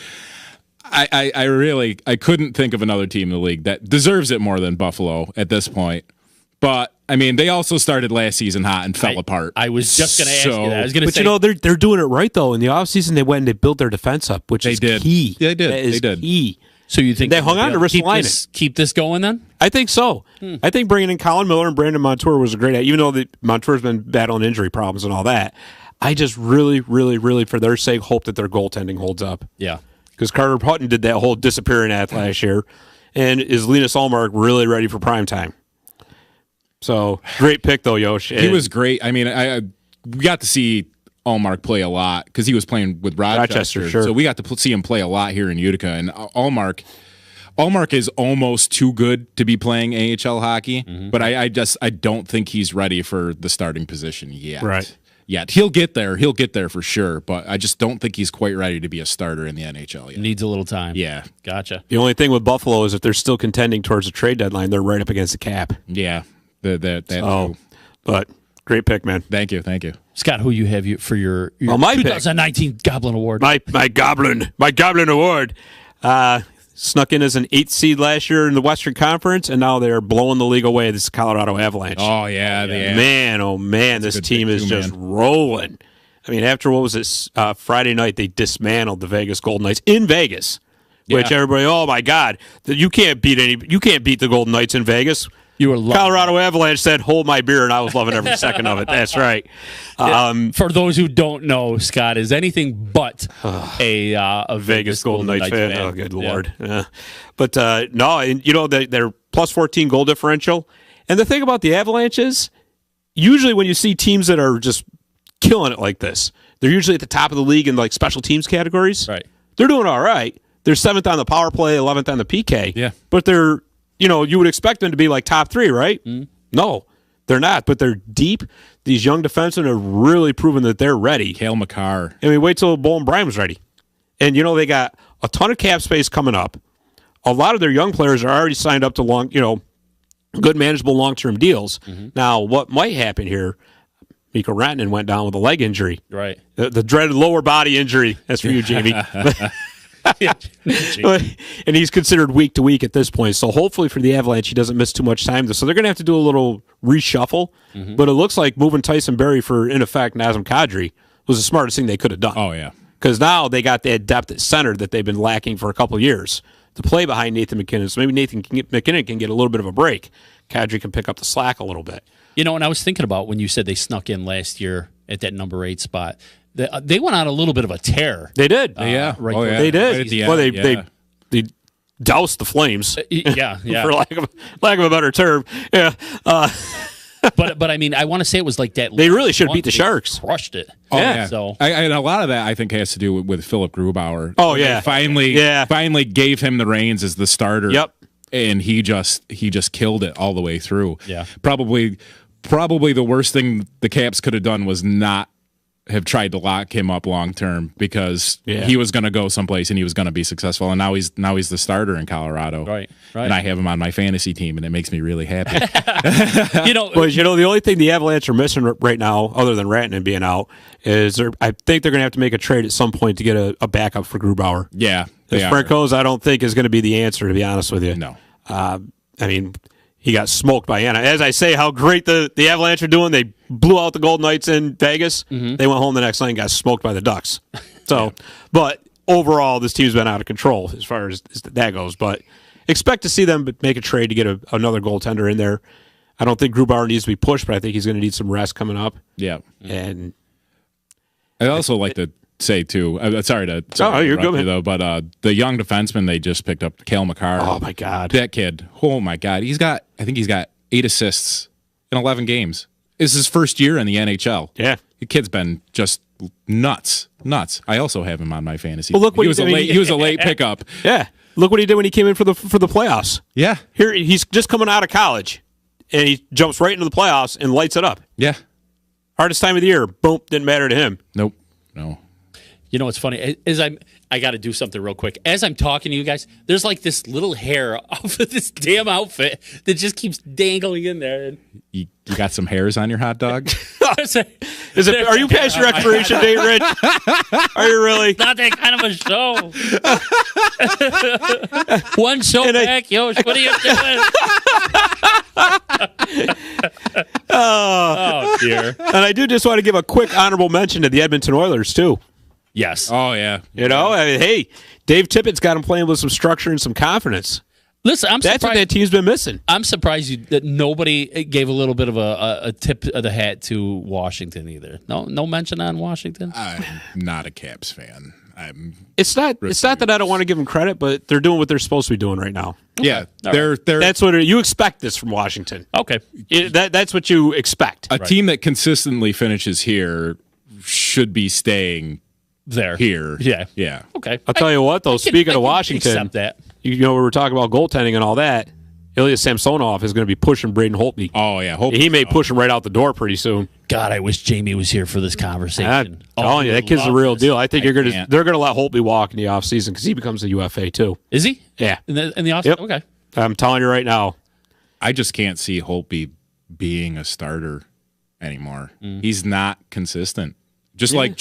I really couldn't think of another team in the league that deserves it more than Buffalo at this point. But I mean, they also started last season hot and fell apart. I was just going to ask you that. I was going to say, you know, they're doing it right though. In the offseason, they went and they built their defense up, which is key. Yeah, they did. That is they did. key. So you think they hung on to Ristolainen? Keep this going then? I think so. I think bringing in Colin Miller and Brandon Montour was a great idea, even though Montour's been battling injury problems and all that. I just really, really, really, for their sake, hope that their goaltending holds up. Yeah. Because Carter Hutton did that whole disappearing act last year. And is Linus Ullmark really ready for prime time? So, great pick, though, Yoshi. He was great. I mean, we got to see Ullmark play a lot because he was playing with Rochester. Sure. So we got to see him play a lot here in Utica. And Ullmark is almost too good to be playing AHL hockey, but I don't think he's ready for the starting position yet. Right. Yet. He'll get there. He'll get there for sure, but I just don't think he's quite ready to be a starter in the NHL yet. Needs a little time. Yeah. Gotcha. The only thing with Buffalo is if they're still contending towards a trade deadline, they're right up against the cap. Yeah. That's but great pick, man. Thank you. Scott, who you have for your my 2019 pick. Goblin Award? My Goblin Award. Snuck in as an 8th seed last year in the Western Conference, and now they're blowing the league away. This is Colorado Avalanche. Oh, yeah. Man, oh, man, this team is just rolling. I mean, after, what was this, Friday night, they dismantled the Vegas Golden Knights in Vegas, which everybody, oh, my God, you can't beat the Golden Knights in Vegas. You were Colorado Avalanche said, "Hold my beer," and I was loving every second of it. That's right. For those who don't know, Scott is anything but a Vegas Golden Knights fan. Oh, good Lord! Yeah. But no, and you know they're plus 14 goal differential. And the thing about the Avalanche is, usually when you see teams that are just killing it like this, they're usually at the top of the league in like special teams categories. Right. They're doing all right. They're 7th on the power play, 11th on the PK. Yeah. But they're, you know, you would expect them to be like top 3, right? No, they're not. But they're deep. These young defensemen are really proving that they're ready. Cale Makar. I mean, wait till Bolin Brime's ready. And, you know, they got a ton of cap space coming up. A lot of their young players are already signed up to good manageable long-term deals. Now, what might happen here, Mikko Rantanen went down with a leg injury. Right. The dreaded lower body injury. That's for you, Jamie. And he's considered week to week at this point. So hopefully for the Avalanche, he doesn't miss too much time. So they're going to have to do a little reshuffle. But it looks like moving Tyson Barrie for, in effect, Nazem Kadri was the smartest thing they could have done. Oh, yeah. Because now they got that depth at center that they've been lacking for a couple of years to play behind Nathan McKinnon. So maybe McKinnon can get a little bit of a break. Kadri can pick up the slack a little bit. You know, and I was thinking about when you said they snuck in last year at that number 8 spot. They went on a little bit of a tear. They did. They did. They doused the Flames. Yeah. For lack of a better term. Yeah. But I mean, I want to say it was like that. They really should beat the Sharks. Crushed it. Oh, yeah. So and a lot of that I think has to do with Philip Grubauer. Oh yeah. They finally gave him the reins as the starter. Yep. And he just killed it all the way through. Yeah. Probably the worst thing the Caps could have done was not have tried to lock him up long term because he was going to go someplace and he was going to be successful, and now he's the starter in Colorado. Right. And I have him on my fantasy team, and it makes me really happy. The only thing the Avalanche are missing right now, other than Rantanen being out, is I think they're going to have to make a trade at some point to get a backup for Grubauer. Yeah. Francouz, I don't think is going to be the answer, to be honest with you. No. I mean, he got smoked by Anna. As I say, how great the Avalanche are doing. They blew out the Golden Knights in Vegas. They went home the next night and got smoked by the Ducks. So, but overall, this team's been out of control as far as that goes. But expect to see them make a trade to get another goaltender in there. I don't think Grubauer needs to be pushed, but I think he's going to need some rest coming up. Yeah. And I'd also like to say, too, sorry to you're good, though, but the young defenseman they just picked up, Cale Makar. Oh, my God. That kid. Oh, my God. I think he's got 8 assists in 11 games. is his first year in the NHL. Yeah. The kid's been just nuts. I also have him on my fantasy. Well, look what he was a late pickup. Yeah. Look what he did when he came in for the playoffs. Yeah. Here he's just coming out of college, and he jumps right into the playoffs and lights it up. Yeah. Hardest time of the year. Boom. Didn't matter to him. Nope. No. You know what's funny? I got to do something real quick. As I'm talking to you guys, there's like this little hair off of this damn outfit that just keeps dangling in there. You got some hairs on your hot dog? Are you past your expiration date, Rich? Are you really? Not that kind of a show. One show back, Yoshi. What are you doing? Oh, dear. And I do just want to give a quick honorable mention to the Edmonton Oilers, too. Yes. Oh, yeah. You know, I mean, hey, Dave Tippett's got him playing with some structure and some confidence. Listen, I'm That's surprised. what that team's been missing. I'm surprised that nobody gave a little bit of a tip of the hat to Washington either. No mention on Washington. I'm not a Caps fan. It's not that I don't want to give them credit, but they're doing what they're supposed to be doing right now. Yeah, All they're That's what you expect this from Washington. Okay. That's what you expect. a team that consistently finishes here should be staying There. here. Yeah. Yeah. Okay. I'll tell you what, though. Speaking of Washington, accept that. you know we were talking about goaltending and all that. Ilya Samsonov is going to be pushing Braden Holtby. Oh, yeah. He may push him right out the door pretty soon. God, I wish Jamie was here for this conversation. I'm telling you, that kid's the real deal. I think they're going can't. to let Holtby walk in the offseason because he becomes a UFA too. Is he? Yeah. In the office? Yep. Okay. I'm telling you right now. I just can't see Holtby being a starter anymore. He's not consistent. Just like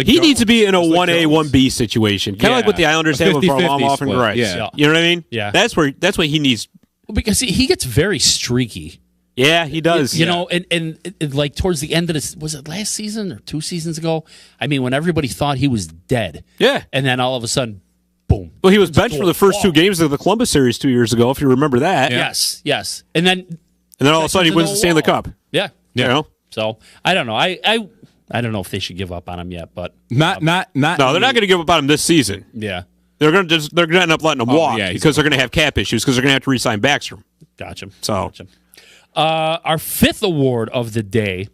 He needs to be in a 1A, Jones. 1B situation. Kind of Yeah. like what the Islanders have with 50-50 Varlamov and split. Grice. Yeah. You know what I mean? Yeah. That's what he needs. Because he gets very streaky. Yeah, he does. You know, and like towards the end of this, was it last season or 2 seasons ago? I mean, when everybody thought he was dead. Yeah. And then all of a sudden, boom. Well, he was benched for the first 2 games of the Columbus series 2 years ago, if you remember that. Yeah. Yes. And then all of a sudden he wins the Stanley Cup. Yeah. You know? So I don't know. I don't know if they should give up on him yet, but not. No, they're not going to give up on him this season. yeah. They're going to end up letting him walk yeah, because they're going to have cap issues because they're going to have to re-sign Backstrom. Gotcha. So. Gotcha. Our 5th award of the day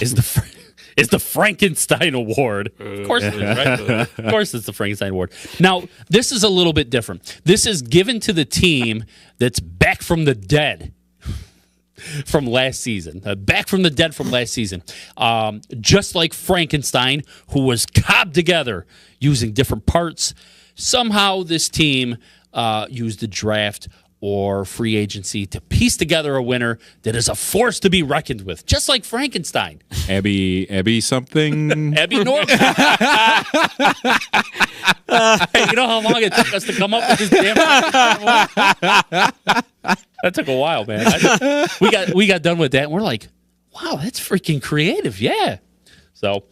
is the Frankenstein Award. Of course it is, right? Of course it's the Frankenstein Award. Now, this is a little bit different. This is given to the team that's back from the dead from last season. Back from the dead from last season. Just like Frankenstein, who was cobbed together using different parts. Somehow this team used the draft or free agency to piece together a winner that is a force to be reckoned with, just like Frankenstein. Abby something. Abby Norman. Hey, you know how long it took us to come up with this damn That took a while, man. We got done with that, and we're like, wow, that's freaking creative. Yeah. So,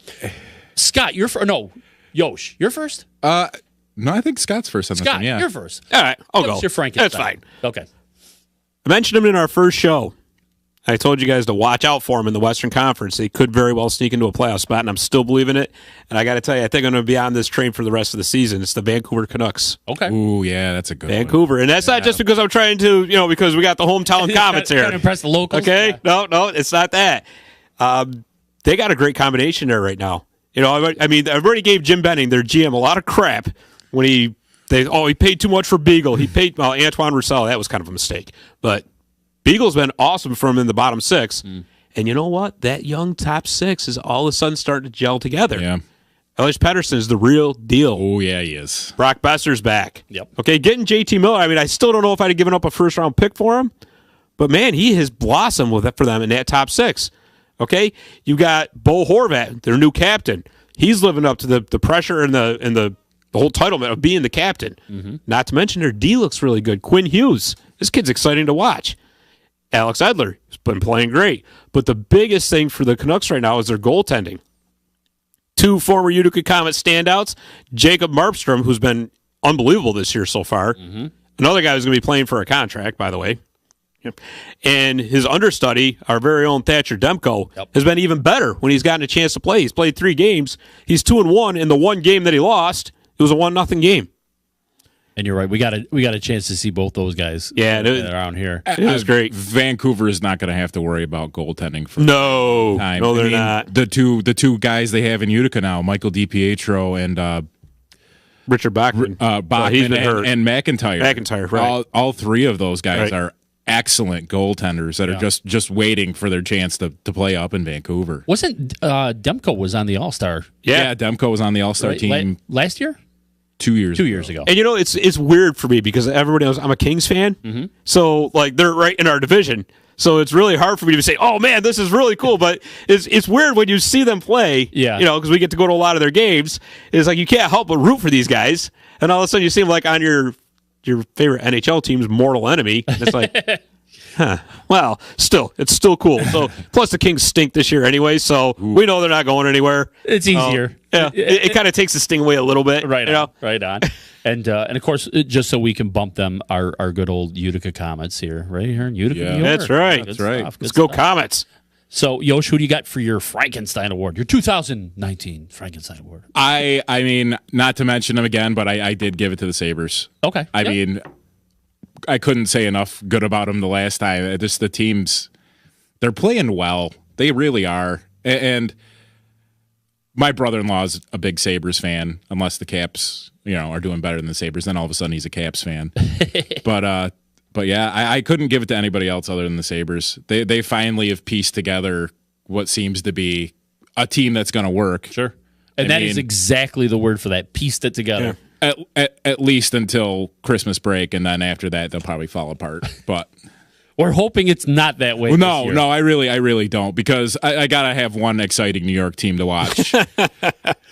Scott, you're first. No, Yosh, you're first? No, I think Scott's first on this Scott, one. Yeah. you're first. All right, I'll go. What's your Frankenstein? That's fine. Okay. I mentioned him in our first show. I told you guys to watch out for him in the Western Conference. They could very well sneak into a playoff spot, and I'm still believing it. And I got to tell you, I think I'm going to be on this train for the rest of the season. It's the Vancouver Canucks. Okay. Ooh, yeah, that's a good one. Vancouver. And that's not just because I'm trying to, because we got the hometown comments here. Trying to impress the locals. Okay? Yeah. No, it's not that. They got a great combination there right now. I mean, I've already gave Jim Benning, their GM, a lot of crap when he paid too much for Beagle. He paid Antoine Roussel. That was kind of a mistake. But Beagle's been awesome for him in the bottom 6. And you know what? That young top 6 is all of a sudden starting to gel together. Yeah. Elias Pettersson is the real deal. Oh, yeah, he is. Brock Besser's back. Yep. Okay, getting JT Miller. I mean, I still don't know if I'd have given up a first-round pick for him. But, man, he has blossomed for them in that top 6. Okay? You got Bo Horvat, their new captain. He's living up to the pressure and the whole entitlement of being the captain. Not to mention their D looks really good. Quinn Hughes. This kid's exciting to watch. Alex Edler has been playing great. But the biggest thing for the Canucks right now is their goaltending. 2 former Utica Comet standouts. Jacob Markstrom, who's been unbelievable this year so far. Another guy who's going to be playing for a contract, by the way. Yep. And his understudy, our very own Thatcher Demko, has been even better when he's gotten a chance to play. He's played 3 games. He's 2-1 in the one game that he lost. It was a 1-0 game. And you're right. We got a chance to see both those guys. Yeah, around here. It was great. Vancouver is not going to have to worry about goaltending for time. No, they're not. The two guys they have in Utica now, Michael DiPietro and Richard Bachman. Bachman and McIntyre. McIntyre, right. All three of those guys are excellent goaltenders that are just waiting for their chance to play up in Vancouver. Wasn't Demko was on the All-Star? Yeah, Demko was on the All-Star team last year? 2 years ago. And it's weird for me because everybody knows I'm a Kings fan. Mm-hmm. So like they're right in our division. So it's really hard for me to say, "Oh man, this is really cool." But it's weird when you see them play. Yeah, because we get to go to a lot of their games. It's like you can't help but root for these guys, and all of a sudden you see them like on your favorite NHL team's mortal enemy. And it's like, well, it's still cool. So plus the Kings stink this year anyway, so we know they're not going anywhere. It's easier. Yeah, it kind of takes the sting away a little bit. Right on. Right on. And of course, just so we can bump them, our good old Utica Comets here, right here in Utica, New York. That's right. Good That's right. Stuff. Let's go Comets. So, Yosh, who do you got for your Frankenstein Award, your 2019 Frankenstein Award? I mean, not to mention them again, but I did give it to the Sabres. Okay. I mean, I couldn't say enough good about them the last time. Just the teams, they're playing well. They really are. And my brother-in-law is a big Sabres fan, unless the Caps, are doing better than the Sabres. Then all of a sudden he's a Caps fan. But yeah, I couldn't give it to anybody else other than the Sabres. They finally have pieced together what seems to be a team that's going to work. Sure. And that is exactly the word for that, pieced it together. Yeah. At least until Christmas break, and then after that they'll probably fall apart. But we're hoping it's not that way. Well, no, I really don't, because I gotta have one exciting New York team to watch.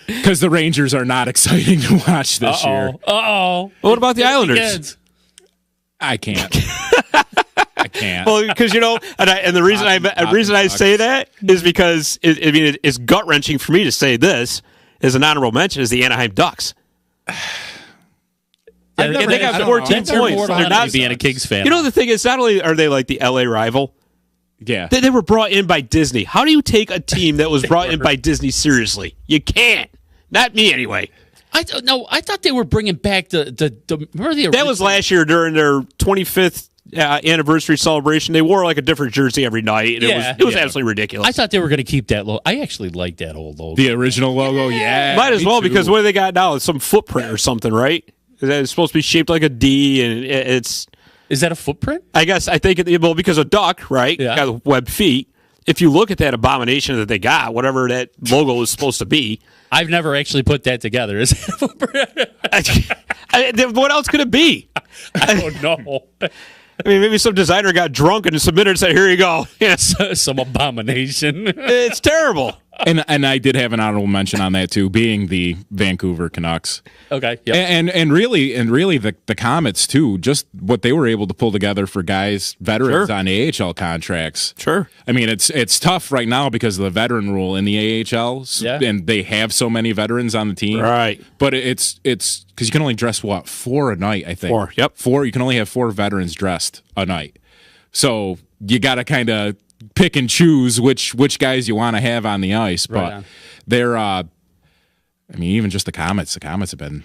Because the Rangers are not exciting to watch this year. Well, what about the Islanders? I can't. I can't. Well, because and the reason I say that is because it's gut wrenching for me to say this as an honorable mention is the Anaheim Ducks. They got 14 points. They're not being a Kings fan. The thing is, not only are they like the LA rival, yeah, they were brought in by Disney. How do you take a team that was brought in by Disney seriously? You can't. Not me, anyway. I thought they were bringing back the remember the original? That was last year during their 25th anniversary celebration. They wore like a different jersey every night. And it was absolutely ridiculous. I thought they were going to keep that logo. I actually like that old logo. The original logo, yeah. Might as well, because what do they got now? It's some footprint or something, right? It's supposed to be shaped like a D, and it's... Is that a footprint? I think because a duck, right? Yeah. Got webbed feet. If you look at that abomination that they got, whatever that logo is supposed to be... I've never actually put that together. Is that a footprint? What else could it be? I don't know. I mean, maybe some designer got drunk and submitted and said, "Here you go." Yeah. Some abomination. It's terrible. And I did have an honorable mention on that too, being the Vancouver Canucks. Okay. Yep. And really the Comets too, just what they were able to pull together for veterans on AHL contracts. Sure. I mean, it's tough right now because of the veteran rule in the AHL, and they have so many veterans on the team. Right. But it's because you can only dress 4 a night, I think. 4. Yep. 4. You can only have 4 veterans dressed a night. So you got to kind of pick and choose which guys you want to have on the ice. But they're, I mean, even just the Comets. The Comets have been,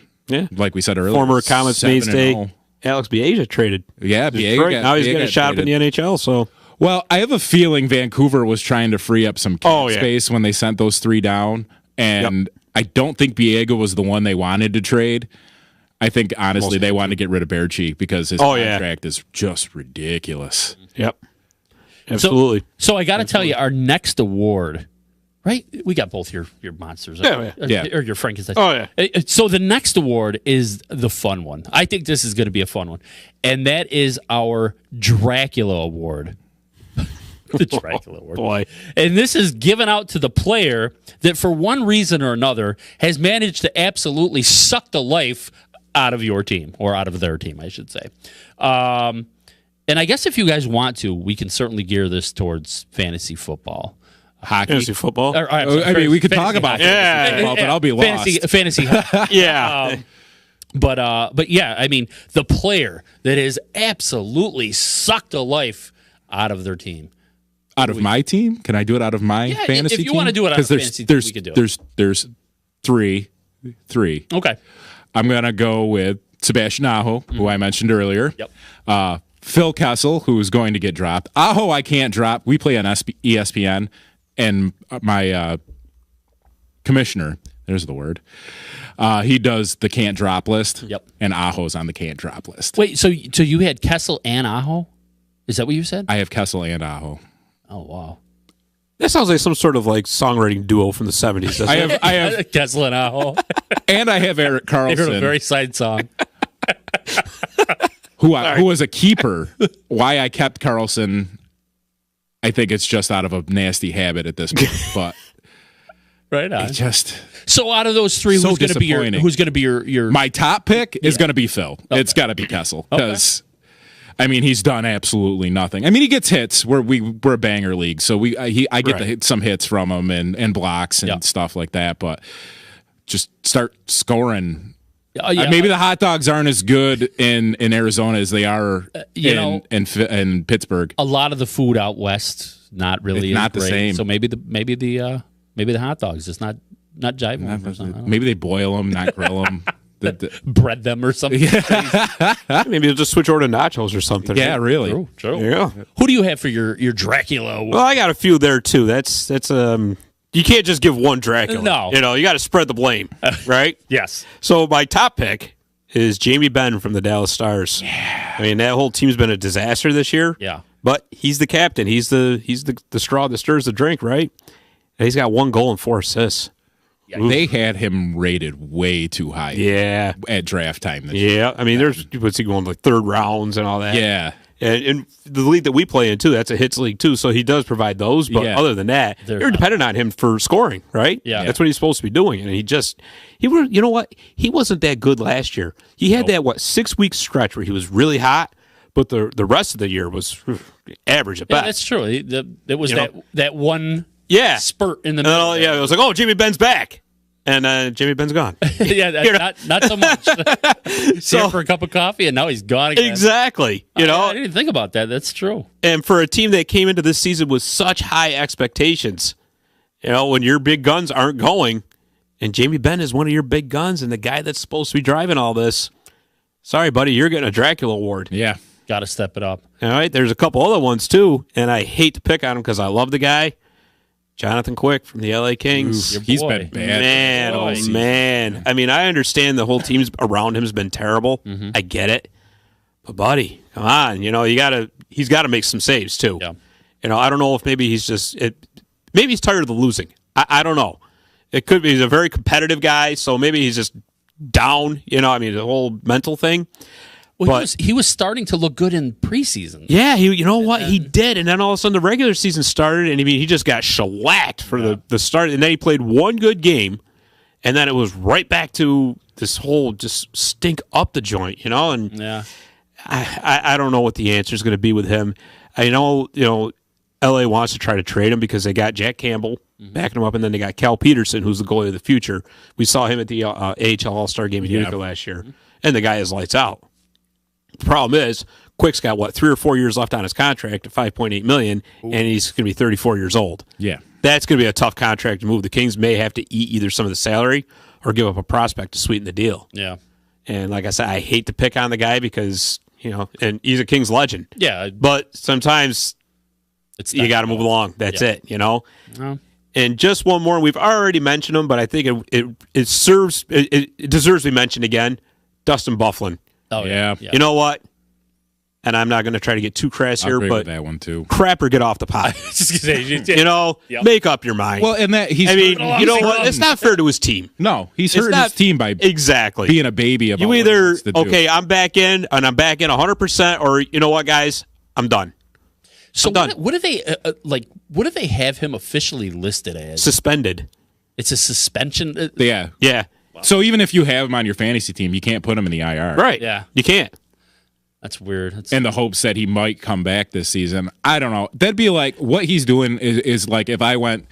like we said earlier, former Comets mainstay Alex Biega traded. Yeah, Biega. Now he's getting a shot in the NHL. So, well, I have a feeling Vancouver was trying to free up some cap space when they sent those 3 down, and I don't think Biega was the one they wanted to trade. I think, honestly, they wanted to get rid of Berchi because his contract is just ridiculous. Yep. Absolutely. So I got to tell you, our next award, right? We got both your monsters, or your Frankenstein. Oh yeah. So the next award is the fun one. I think this is going to be a fun one, and that is our Dracula Award. The Dracula Award. Boy. And this is given out to the player that, for one reason or another, has managed to absolutely suck the life out of your team, or out of their team, I should say. And I guess if you guys want to, we can certainly gear this towards fantasy football. Hockey. Fantasy football? I mean, we could talk about fantasy football, but I'll be lost. Fantasy yeah. But yeah, I mean, the player that has absolutely sucked the life out of their team. Out of my team? Can I do it out of my fantasy team? If you want to do it out of fantasy team, we can do it. There's three. Okay. I'm going to go with Sebastian Aho, who I mentioned earlier. Yep. Phil Kessel, who is going to get dropped. Aho, I can't drop. We play on ESPN, and my commissioner, there's the word, he does the can't drop list. Yep. And Aho's on the can't drop list. Wait, so you had Kessel and Aho? Is that what you said? I have Kessel and Aho. Oh, wow. That sounds like some sort of like songwriting duo from the 70s. doesn't it? I have, Kessel and Aho. and I have Eric They wrote a Carlson, very side song. who was a keeper. Why I kept Carlson, I think it's just out of a nasty habit at this point. But Right on. So out of those three, So who's going to be your my top pick is going to be Phil. Okay. It's got to be Kessel because. I mean, he's done absolutely nothing. I mean, he gets hits. We're a banger league, so I get some hits from him and blocks and stuff like that. But just start scoring. Maybe the hot dogs aren't as good in Arizona as they are in Pittsburgh. A lot of the food out west not really not the same. So maybe the hot dogs just not jiving or something. Maybe they boil them, not grill them. Bread them or something. Maybe they'll just switch over to nachos or something. Yeah, really. True. Yeah. Who do you have for your Dracula? Well, I got a few there too. That's you can't just give one Dracula. No. You got to spread the blame, right? Yes. So my top pick is Jamie Benn from the Dallas Stars. Yeah. I mean, that whole team's been a disaster this year. Yeah. But he's the captain. He's the straw that stirs the drink, right? And he's got 1 goal and 4 assists. They had him rated way too high. Yeah. At draft time this year. Yeah. I mean, what's he going like third rounds and all that? Yeah. And the league that we play in, too, that's a hits league, too, so he does provide those. But other than that, you're dependent on him for scoring, right? Yeah. That's what he's supposed to be doing. And you know what? He wasn't that good last year. He had that, 6-week stretch where he was really hot, but the rest of the year was average at best. Yeah, that's true. It was that one spurt in the middle. It was like, oh, Jamie Benn's back. And Jamie Benn's gone. Not so much. He's here for a cup of coffee, and now he's gone again. Exactly. I didn't think about that. That's true. And for a team that came into this season with such high expectations, when your big guns aren't going, and Jamie Benn is one of your big guns, and the guy that's supposed to be driving all this, sorry, buddy, you're getting a Dracula award. Yeah. Got to step it up. All right. There's a couple other ones, too, and I hate to pick on him because I love the guy. Jonathan Quick from the LA Kings. He's been bad. Man. I mean, I understand the whole team's around him has been terrible. Mm-hmm. I get it. But, buddy, come on. He's got to make some saves, too. Yeah. I don't know if maybe he's maybe he's tired of the losing. I don't know. It could be he's a very competitive guy, so maybe he's just down, the whole mental thing. Well, he was starting to look good in preseason. Yeah, he did, and then all of a sudden the regular season started, and he just got shellacked for the start, and then he played one good game, and then it was right back to this whole just stink up the joint, and I don't know what the answer is going to be with him. I know, LA wants to try to trade him because they got Jack Campbell backing him up, and then they got Cal Peterson, who's the goalie of the future. We saw him at the AHL All-Star game in Utica last year, and the guy is lights out. The problem is, Quick's got 3 or 4 years left on his contract at $5.8 million, and he's going to be 34 years old. Yeah, that's going to be a tough contract to move. The Kings may have to eat either some of the salary or give up a prospect to sweeten the deal. Yeah, and like I said, I hate to pick on the guy because and he's a Kings legend. Yeah, but sometimes you got to move along. That's it. And just one more. We've already mentioned him, but I think it deserves to be mentioned again. Dustin Byfuglien. Oh, yeah. You know what? And I'm not going to try to get too crass here, but that one too. Crap or get off the pot. Make up your mind. Well, and that you know what? It's not fair to his team. No, he's hurting his team by being a baby about you either what he I'm back in and I'm back in 100%, or you know what, guys, I'm done. So what do they What do they have him officially listed as? Suspended. It's a suspension. Yeah. Wow. So even if you have him on your fantasy team, you can't put him in the IR. Right. Yeah. You can't. That's weird. In the hopes that he might come back this season. I don't know. That'd be like what he's doing is like if I went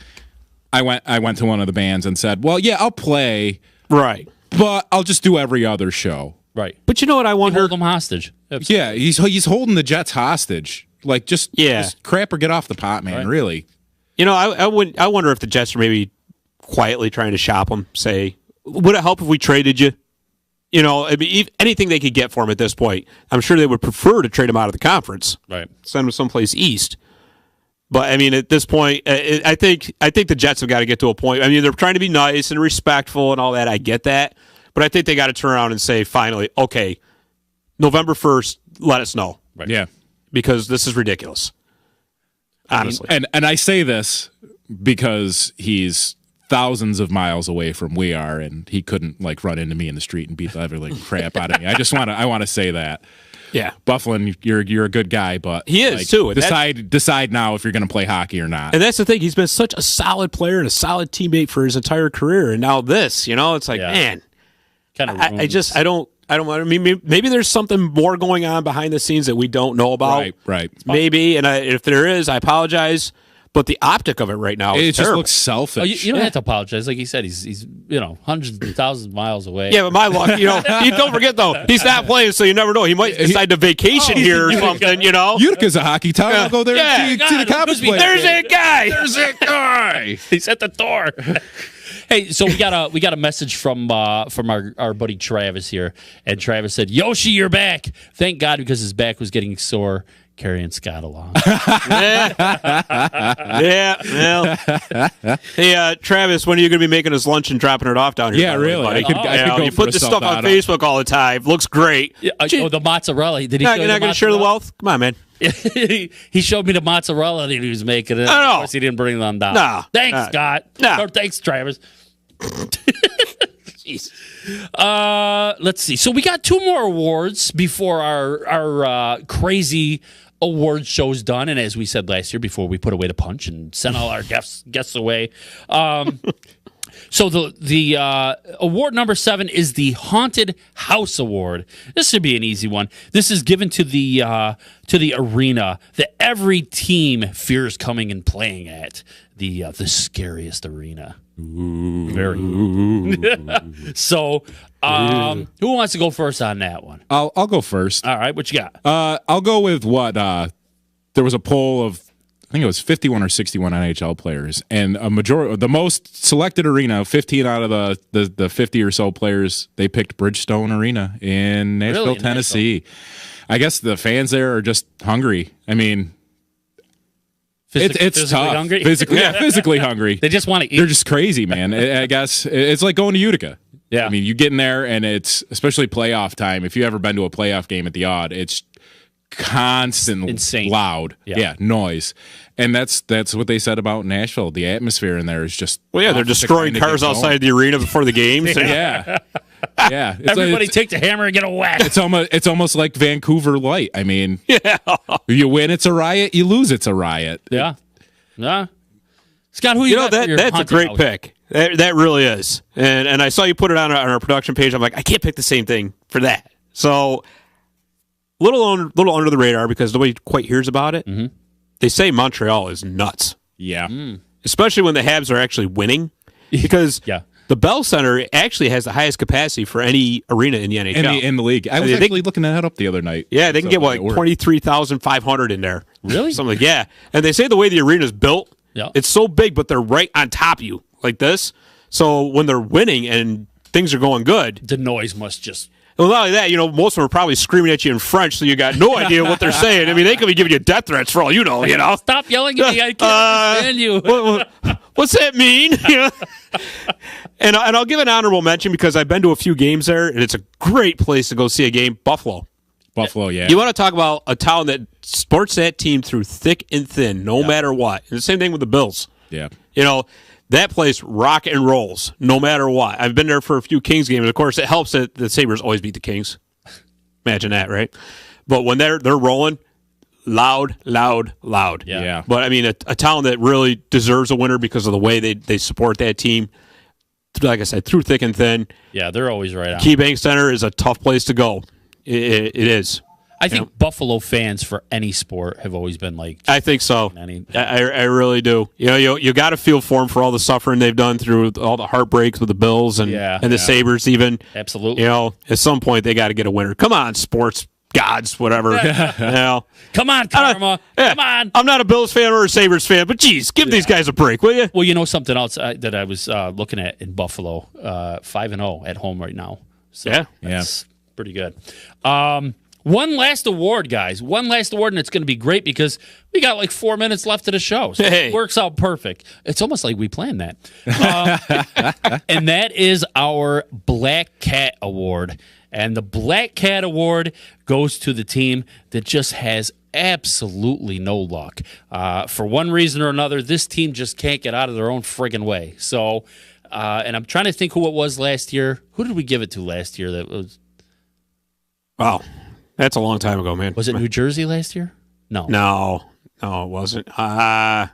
to one of the bands and said, well, yeah, I'll play. Right. But I'll just do every other show. Right. But you know what I wonder? Hold them hostage. Yeah, he's holding the Jets hostage. Like just crap or get off the pot, man. Right. Really. I wonder if the Jets are maybe quietly trying to shop him. Say, would it help if we traded you? I mean, anything they could get for him at this point, I'm sure they would prefer to trade him out of the conference, Right. send him someplace east. But I mean, at this point, I think the Jets have got to get to a point. I mean, they're trying to be nice and respectful and all that. I get that, but I think they got to turn around and say, finally, okay, November 1st, let us know. Right. Yeah. Because this is ridiculous. Honestly. And I say this because he's thousands of miles away from we are, and he couldn't like run into me in the street and beat the ever like crap out of me. I want to say that. Yeah. Bufflin, you're a good guy, but he is too. Decide now if you're going to play hockey or not. And that's the thing. He's been such a solid player and a solid teammate for his entire career, and now this, it's like, man, kind of. I mean, maybe there's something more going on behind the scenes that we don't know about. Right. Maybe, and if there is, I apologize. But the optic of it right now is just terrible. looks selfish. Oh, you don't have to apologize. Like he said, he's hundreds of thousands of miles away. Yeah, but my luck, you don't forget though, he's not playing, so you never know. He might decide to vacation here or something. Utica's a hockey town. I'll go there and see the Cowboys play. There's that guy. There's that guy. He's at the door. Hey, so we got a message from our buddy Travis here, and Travis said, "Yoshi, you're back. Thank God, because his back was getting sore carrying Scott along." Yeah. Well. Hey, Travis, when are you going to be making us lunch and dropping it off down here? Yeah, really. Buddy? I could go you for put a this stuff on self-out. Facebook all the time. Looks great. Yeah, the mozzarella. Did he? You're not going to share the wealth? Come on, man. He showed me the mozzarella that he was making. Of course, he didn't bring them down. No. Thanks, Scott. No. Or thanks, Travis. Jeez. Let's see. So we got 2 more awards before our crazy award show's done. And as we said last year, before we put away the punch and sent all our guests away. So the award number 7 is the Haunted House Award. This should be an easy one. This is given to the arena that every team fears coming and playing at. The scariest arena. Ooh. Very. So, who wants to go first on that one? I'll go first. All right, what you got? I'll go with what there was a poll of, I think it was 51 or 61 NHL players, and the most selected arena, 15 out of the 50 or so players, they picked Bridgestone Arena in Nashville, Really? Tennessee. I guess the fans there are just hungry. I mean, it's physically tough. hungry? Physically hungry. They just want to eat. They're just crazy, man. I guess it's like going to Utica. Yeah. I mean, you get in there, and it's, especially playoff time, if you've ever been to a playoff game at the Odd, it's constant Insane. loud. Yeah, noise. And that's what they said about Nashville. The atmosphere in there is just... Well, yeah, they're destroying cars outside the arena before the games. Yeah. Yeah. Everybody take the hammer and get a whack. It's almost like Vancouver Light. I mean, you win, it's a riot. You lose, it's a riot. Yeah. Scott, who you got for your that's a haunted great house? pick. That really is. And I saw you put it on our production page. I'm like, I can't pick the same thing for that. So, little under the radar because nobody quite hears about it. Mm-hmm. They say Montreal is nuts. Yeah. Especially when the Habs are actually winning. Because the Bell Center actually has the highest capacity for any arena in the NHL. In the league. I was actually looking that up the other night. Yeah, they can get, 23,500 in there. Really? Something like, yeah. And they say the way the arena is built, Yeah. it's so big, but they're right on top of you, like this. So when they're winning and things are going good, The noise must just... well, not only that, most of them are probably screaming at you in French, so you got no idea what they're saying. I mean, they could be giving you death threats for all you know. Stop yelling at me. I can't understand you. What's that mean? And I'll give an honorable mention because I've been to a few games there, and it's a great place to go see a game. Buffalo, yeah. You want to talk about a town that sports that team through thick and thin, no matter what. And the same thing with the Bills. Yeah. That place rock and rolls no matter what. I've been there for a few Kings games. Of course, it helps that the Sabres always beat the Kings. Imagine that, right? But when they're rolling, loud. Yeah. But, I mean, a town that really deserves a winner because of the way they support that team. Like I said, through thick and thin. Yeah, they're always right on. KeyBank Center is a tough place to go. It is. I think Buffalo fans for any sport have always been like... I think so. Any- I really do. You got to feel for them for all the suffering they've done through all the heartbreaks with the Bills and the Sabres even. Absolutely. At some point they got to get a winner. Come on, sports gods, whatever. Come on, Karma. Come on. I'm not a Bills fan or a Sabres fan, but geez, give these guys a break, will you? Well, something else that I was looking at in Buffalo, 5-0 at home right now. So Yeah. that's pretty good. One last award, guys. One last award, and it's going to be great because we got like 4 minutes left of the show. So Hey. It works out perfect. It's almost like we planned that. And that is our Black Cat Award. And the Black Cat Award goes to the team that just has absolutely no luck. For one reason or another, this team just can't get out of their own friggin' way. So, and I'm trying to think who it was last year. Who did we give it to last year? That was... Wow. That's a long time ago, man. Was it New Jersey last year? No. No, it wasn't. I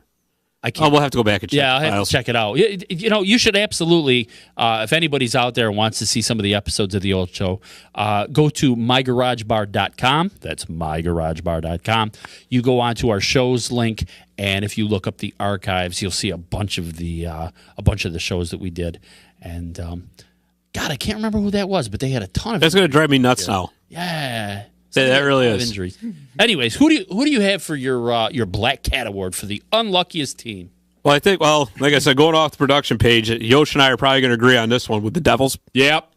can't. We'll have to go back and check. Yeah, I'll have to check it out. You know, you should absolutely, if anybody's out there and wants to see some of the episodes of the old show, go to mygaragebar.com. That's mygaragebar.com. You go on to our shows link, and if you look up the archives, you'll see a bunch of the shows that we did. And God, I can't remember who that was, but they had a ton of. That's going to drive me nuts now. Yeah. That really is. Injuries. Anyways, who do you have for your Black Cat Award for the unluckiest team? Well, I think, like I said, going off the production page, Yoshi and I are probably going to agree on this one with the Devils. Yep.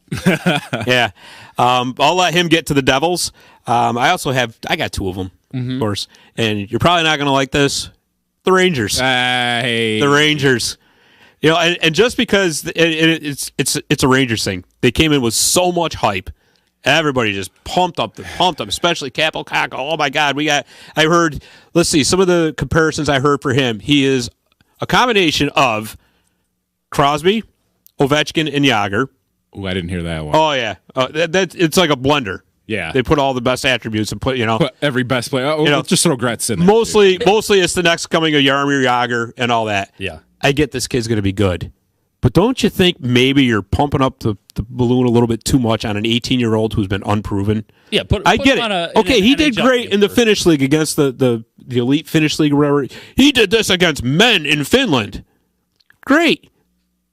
Yeah. I'll let him get to the Devils. I got two of them, of course. And you're probably not going to like this. The Rangers. The Rangers. You know, and just because it's a Rangers thing, they came in with so much hype. Everybody just pumped them, especially Capo Caco. Oh my God, I heard. Let's see some of the comparisons I heard for him. He is a combination of Crosby, Ovechkin, and Yager. Oh, I didn't hear that one. Oh yeah, it's like a blender. Yeah, they put all the best attributes and put every best player. Just throw Gretz in there. Mostly it's the next coming of Jaromir Yager and all that. Yeah, I get this kid's going to be good. But don't you think maybe you're pumping up the balloon a little bit too much on an 18-year-old who's been unproven? Yeah, I get it. Okay, he did great in the Finnish league against the elite Finnish league or whatever. He did this against men in Finland. Great.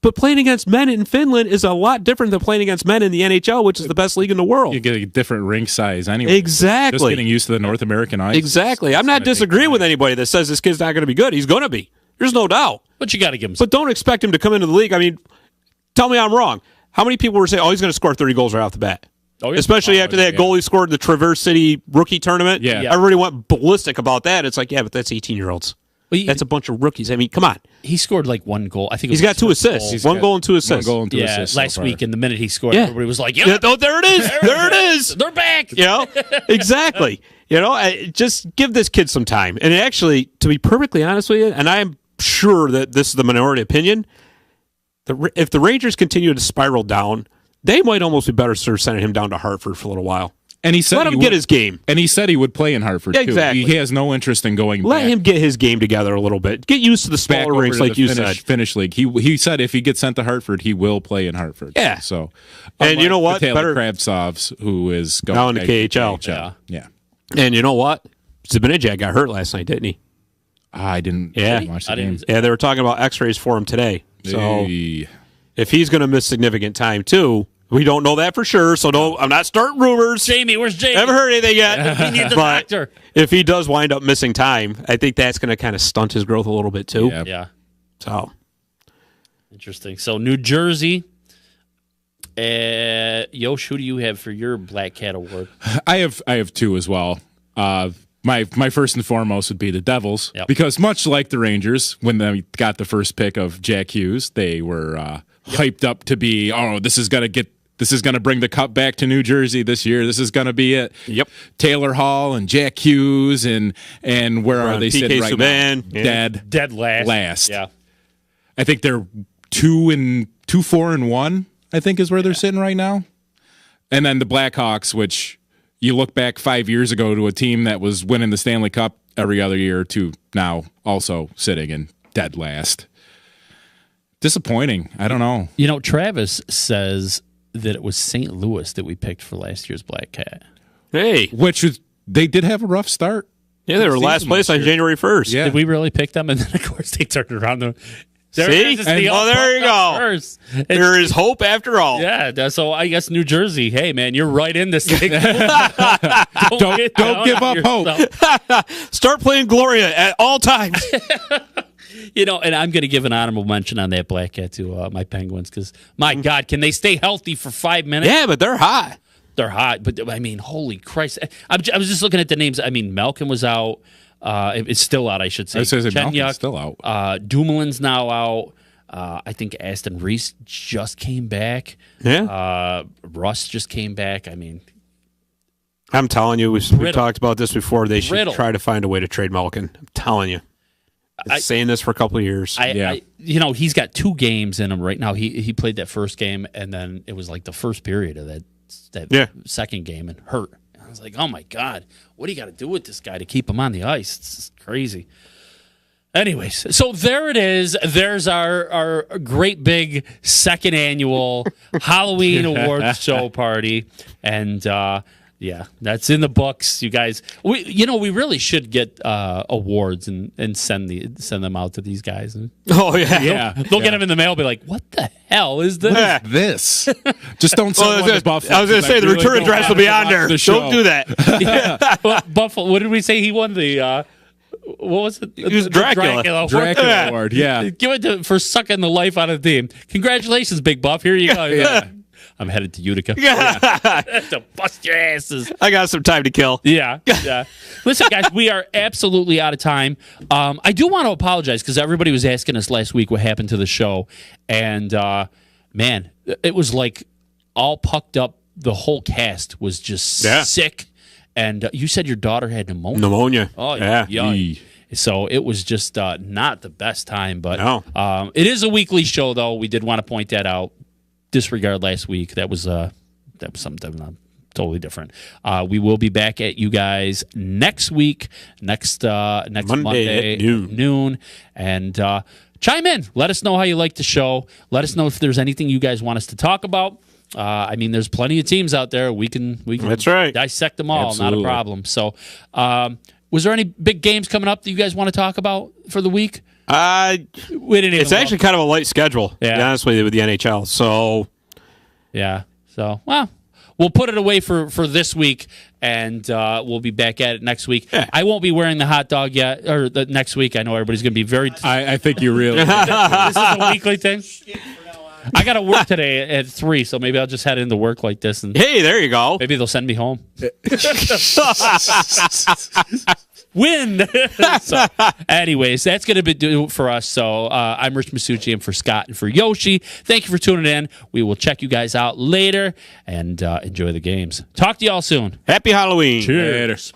But playing against men in Finland is a lot different than playing against men in the NHL, which is the best league in the world. You get a different rink size anyway. Exactly. Just getting used to the North American ice. Exactly. I'm not disagreeing with anybody that says this kid's not going to be good. He's going to be. There's no doubt. But you got to give him. But don't expect him to come into the league. I mean, tell me I'm wrong. How many people were saying, "Oh, he's going to score 30 goals right off the bat"? Oh, yeah. Especially after that goal he scored in the Traverse City rookie tournament. Yeah. Everybody went ballistic about that. It's like, yeah, but that's 18-year-olds. That's a bunch of rookies. I mean, come on. He scored like one goal. I think he's got 2 assists. One goal and 2 assists. One goal and 2 assists. Last week, and the minute he scored, everybody was like, "Yeah, oh, there it is! There it is! They're back!" You know, exactly. You know, just give this kid some time. And actually, to be perfectly honest with you, and I'm sure that this is the minority opinion, if the Rangers continue to spiral down, they might almost be better served sending him down to Hartford for a little while. And he said let him get his game. And he said he would play in Hartford, too. Exactly. He has no interest in going Let back. him get his game together a little bit. Get used to the smaller rinks, like you said. Finnish league. He said if he gets sent to Hartford, he will play in Hartford. Yeah. So, and you know what? Taylor Kravtsov's, who is going now in the KHL. Yeah. And you know what? Zibanejad got hurt last night, didn't he? I didn't watch the game. Yeah, they were talking about x-rays for him today. So if he's going to miss significant time, too, we don't know that for sure, so I'm not starting rumors. Jamie, where's Jamie? Haven't heard anything yet. He needs a doctor. If he does wind up missing time, I think that's going to kind of stunt his growth a little bit, too. Yeah. So. Interesting. So, New Jersey. Yosh, who do you have for your Black Cat Award? I have 2 as well. My first and foremost would be the Devils, because much like the Rangers, when they got the first pick of Jack Hughes, they were hyped up to be, this is going to bring the cup back to New Jersey this year. This is going to be it. Yep. Taylor Hall and Jack Hughes and where are they sitting right now? Dead last. Yeah. I think they're 4-1. I think is where they're sitting right now. And then the Blackhawks, which you look back 5 years ago to a team that was winning the Stanley Cup every other year to now also sitting in dead last. Disappointing. I don't know. You know, Travis says that it was St. Louis that we picked for last year's Black Cat. Hey. They did have a rough start. Yeah, they were last place on January 1st. Yeah. Did we really pick them? And then, of course, they turned around. See? There you go. There is hope after all. Yeah, so I guess New Jersey, hey, man, you're right in this thing. Don't give up hope. Start playing Gloria at all times. And I'm going to give an honorable mention on that Black Cat to my Penguins because, my God, can they stay healthy for 5 minutes? Yeah, but they're hot. They're hot, but I mean, holy Christ! I was just looking at the names. I mean, Malkin was out. It's still out, I should say. I was going to say Chenyuk, Malkin's still out. Dumoulin's now out. I think Aston Reese just came back. Yeah. Russ just came back. I mean, I'm telling you, we talked about this before. They should try to find a way to trade Malkin. I'm telling you. I've been saying this for a couple of years. He's got 2 games in him right now. He played that first game, and then it was like the first period of that second game and hurt. I was like, oh, my God, what do you got to do with this guy to keep him on the ice? It's just crazy. Anyways, so there it is. There's our great big second annual Halloween awards show party. And, that's in the books, you guys. We really should get awards and send them out to these guys. Oh, yeah. They'll get them in the mail and be like, what the hell is this? This. Just don't send one to Buffalo. I was going to say, the return address will be on there. Don't do that. Buffalo, what did we say? He won the... what was it? It was Dracula Award, yeah. Give it for sucking the life out of the team. Congratulations, Big Buff. Here you go. Yeah. I'm headed to Utica. To bust your asses. I got some time to kill. Yeah. Listen, guys, we are absolutely out of time. I do want to apologize because everybody was asking us last week what happened to the show. And, man, it was like all pucked up. The whole cast was just sick. And you said your daughter had pneumonia. Oh, yeah. So it was just not the best time. But no. It is a weekly show, though. We did want to point that out. Disregard last week. That was something totally different. We will be back at you guys next week, next Monday at noon. And chime in. Let us know how you like the show. Let us know if there's anything you guys want us to talk about. I mean, there's plenty of teams out there. We can That's right. dissect them all. Absolutely. Not a problem. So, was there any big games coming up that you guys want to talk about for the week? We didn't. It's actually kind of a light schedule, to be honest with you, with the NHL. So, well, we'll put it away for this week, and we'll be back at it next week. Yeah. I won't be wearing the hot dog yet, or the next week. I know everybody's going to be very. I think you really. This is a weekly thing. I got to work today at 3, so maybe I'll just head into work like this. And hey, there you go. maybe they'll send me home. Win. So, anyways, that's going to do it for us. So I'm Rich Masucci, and for Scott and for Yoshi, thank you for tuning in. We will check you guys out later, and enjoy the games. Talk to y'all soon. Happy Halloween. Cheers.